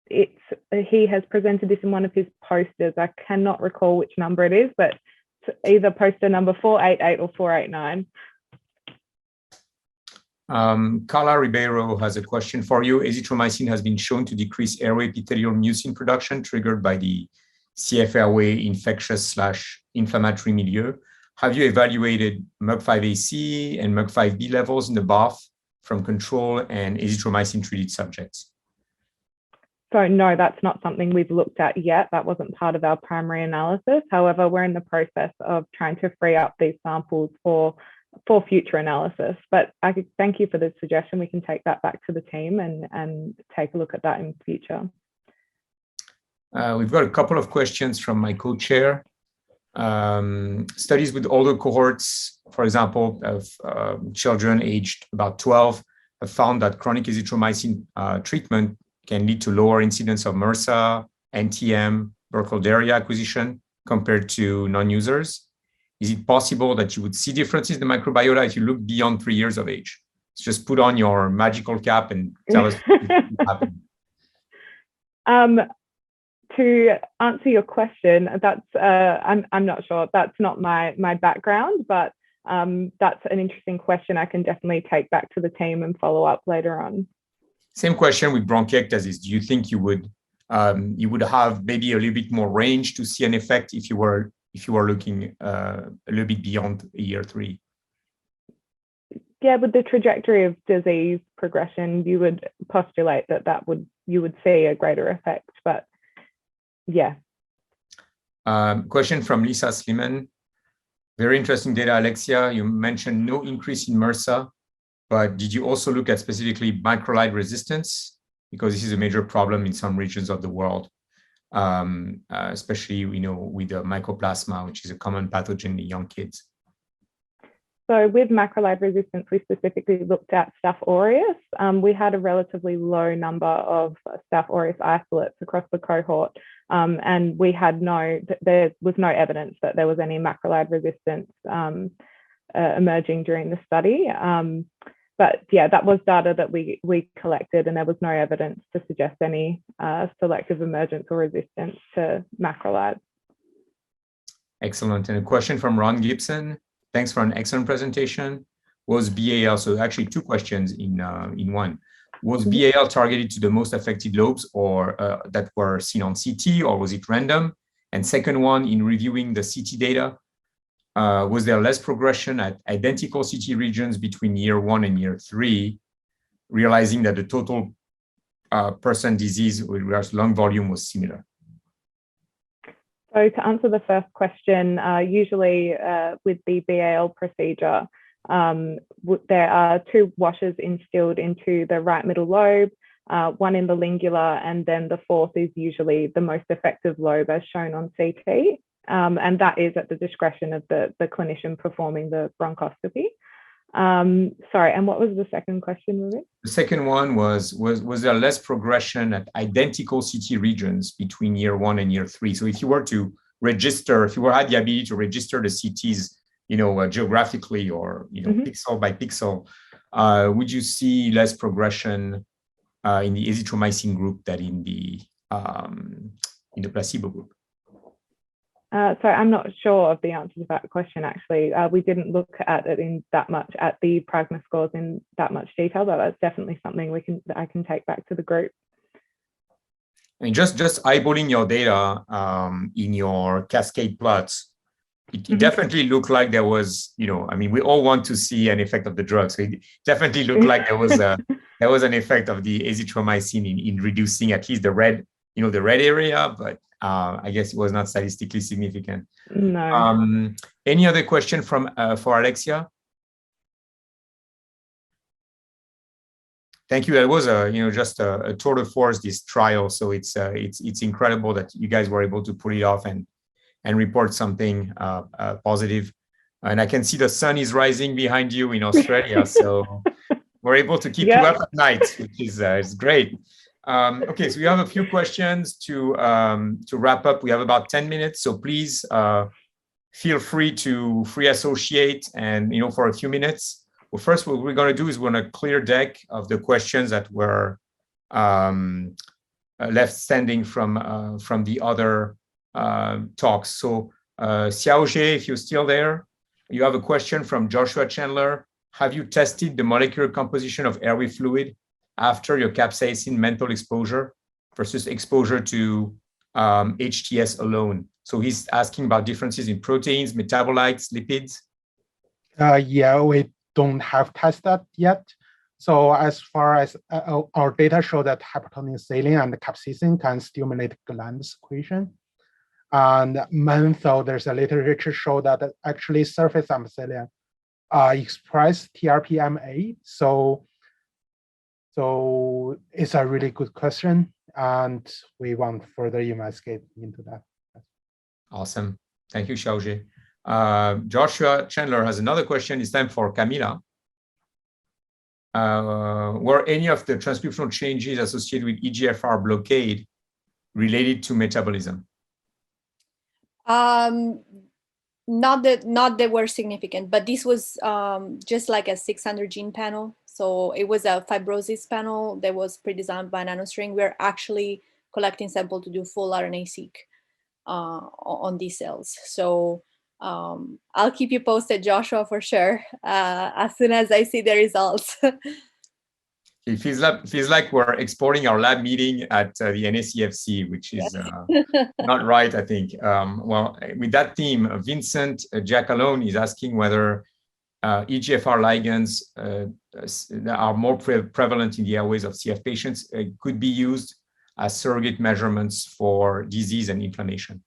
he has presented this in one of his posters. I cannot recall which number it is, but it's either poster number 488 or 489. Carla Ribeiro has a question for you. Azithromycin has been shown to decrease airway epithelial mucin production triggered by the CF airway infectious/inflammatory milieu. Have you evaluated MUC5AC and MUC5B levels in the bath from control and azithromycin treated subjects? So no, that's not something we've looked at yet. That wasn't part of our primary analysis. However, we're in the process of trying to free up these samples for future analysis. But I could thank you for the suggestion. We can take that back to the team and take a look at that in the future. We've got a couple of questions from my co-chair. Studies with older cohorts, for example, of children aged about 12, have found that chronic azithromycin treatment can lead to lower incidence of MRSA, NTM, Burkholderia acquisition compared to non-users. Is it possible that you would see differences in the microbiota if you look beyond 3 years of age? So just put on your magical cap and tell us what happened. To answer your question, that's I'm not sure. That's not my background, but that's an interesting question. I can definitely take back to the team and follow up later on. Same question with bronchiectasis. Do you think you would have maybe a little bit more range to see an effect if you were looking a little bit beyond year 3? Yeah, with the trajectory of disease progression, you would postulate you would see a greater effect, but yeah. Question from Lisa Sliman. Very interesting data, Alexia. You mentioned no increase in MRSA, but did you also look at specifically macrolide resistance? Because this is a major problem in some regions of the world, especially with the mycoplasma, which is a common pathogen in young kids. So with macrolide resistance, we specifically looked at Staph aureus. We had a relatively low number of Staph aureus isolates across the cohort, and there was no evidence that there was any macrolide resistance emerging during the study. But yeah, that was data that we collected, and there was no evidence to suggest any selective emergence or resistance to macrolide. Excellent. And a question from Ron Gibson. Thanks for an excellent presentation. Was BAL, so actually 2 questions in one. Was BAL targeted to the most affected lobes or that were seen on CT, or was it random? And second one, in reviewing the CT data, was there less progression at identical CT regions between year 1 and year 3 realizing that the total percent disease with regards to lung volume was similar? So to answer the first question, usually with the BAL procedure, there are 2 washers instilled into the right middle lobe, 1 in the lingula, and then the 4th is usually the most effective lobe as shown on CT. And that is at the discretion of the clinician performing the bronchoscopy. Sorry, and what was the second question, Ruby? The second one was there less progression at identical CT regions between year 1 and year 3? So if you were to register, if you had the ability to register the CTs, geographically or, pixel by pixel, would you see less progression in the azithromycin group than in the placebo group? So I'm not sure of the answer to that question, actually. We didn't look at it at the pragma scores in that much detail, but that's definitely something I can take back to the group. I mean, just eyeballing your data in your cascade plots, it definitely looked like there was, we all want to see an effect of the drug. So it definitely looked like there was an effect of the azithromycin in reducing at least the red area, but I guess it was not statistically significant. No. Any other question for Alexia? Thank you. That was just a tour de force, this trial. So it's incredible that you guys were able to pull it off and report something positive. And I can see the sun is rising behind you in Australia, so we're able to keep you up at night, which is great. Okay, so we have a few questions to wrap up. We have about 10 minutes, so please feel free to free associate and for a few minutes. Well, first, what we're going to do is we're going to clear deck of the questions that were left standing from the other talks. So Xiaojie, if you're still there, you have a question from Joshua Chandler. Have you tested the molecular composition of airway fluid after your capsaicin menthol exposure versus exposure to HTS alone? So he's asking about differences in proteins, metabolites, lipids. Yeah, we don't have tested that yet. So as far as our data show that hypertonic saline and capsaicin can stimulate gland secretion. And menthol, there's a literature show that actually surface amphithelia express TRPMA. So it's a really good question, and we want further investigate into that. Awesome. Thank you, Xiaojie. Joshua Chandler has another question. It's time for Camila. Were any of the transcriptional changes associated with EGFR blockade related to metabolism? Not that were significant, but this was just like a 600 gene panel. So it was a fibrosis panel that was pre-designed by NanoString. We're actually collecting sample to do full RNA-seq on these cells. So I'll keep you posted, Joshua, for sure, as soon as I see the results. It feels like we're exporting our lab meeting at the NACFC, which is not right, I think. Well, with that theme, Vincent Giacalone is asking whether EGFR ligands that are more prevalent in the airways of CF patients could be used as surrogate measurements for disease and inflammation.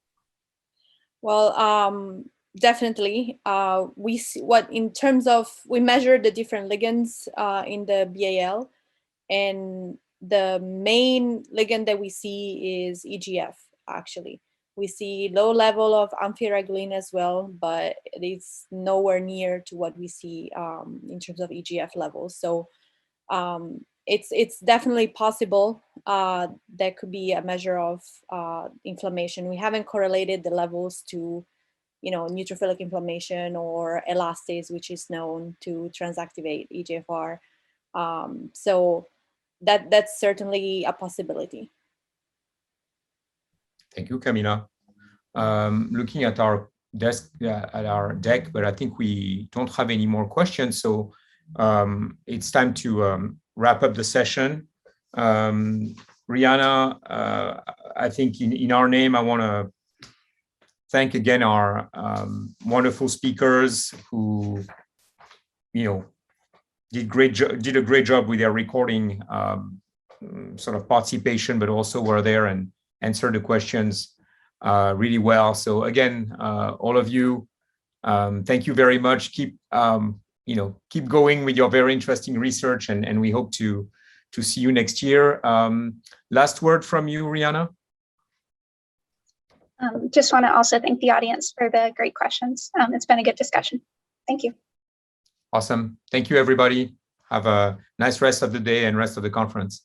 Well, definitely. We see in terms of, we measure the different ligands in the BAL, and the main ligand that we see is EGF, actually. We see low level of amphiregulin as well, but it's nowhere near to what we see in terms of EGF levels. So it's definitely possible that could be a measure of inflammation. We haven't correlated the levels to, neutrophilic inflammation or elastase, which is known to transactivate EGFR. So that's certainly a possibility. Thank you, Camila. Looking at our deck, but I think we don't have any more questions. So it's time to wrap up the session. Rihanna, I think in our name, I want to thank again our wonderful speakers who, did a great job with their recording sort of participation, but also were there and answered the questions really well. So again, all of you, thank you very much. Keep keep going with your very interesting research, and we hope to see you next year. Last word from you, Rihanna. Just want to also thank the audience for the great questions. It's been a good discussion. Thank you. Awesome. Thank you, everybody. Have a nice rest of the day and rest of the conference.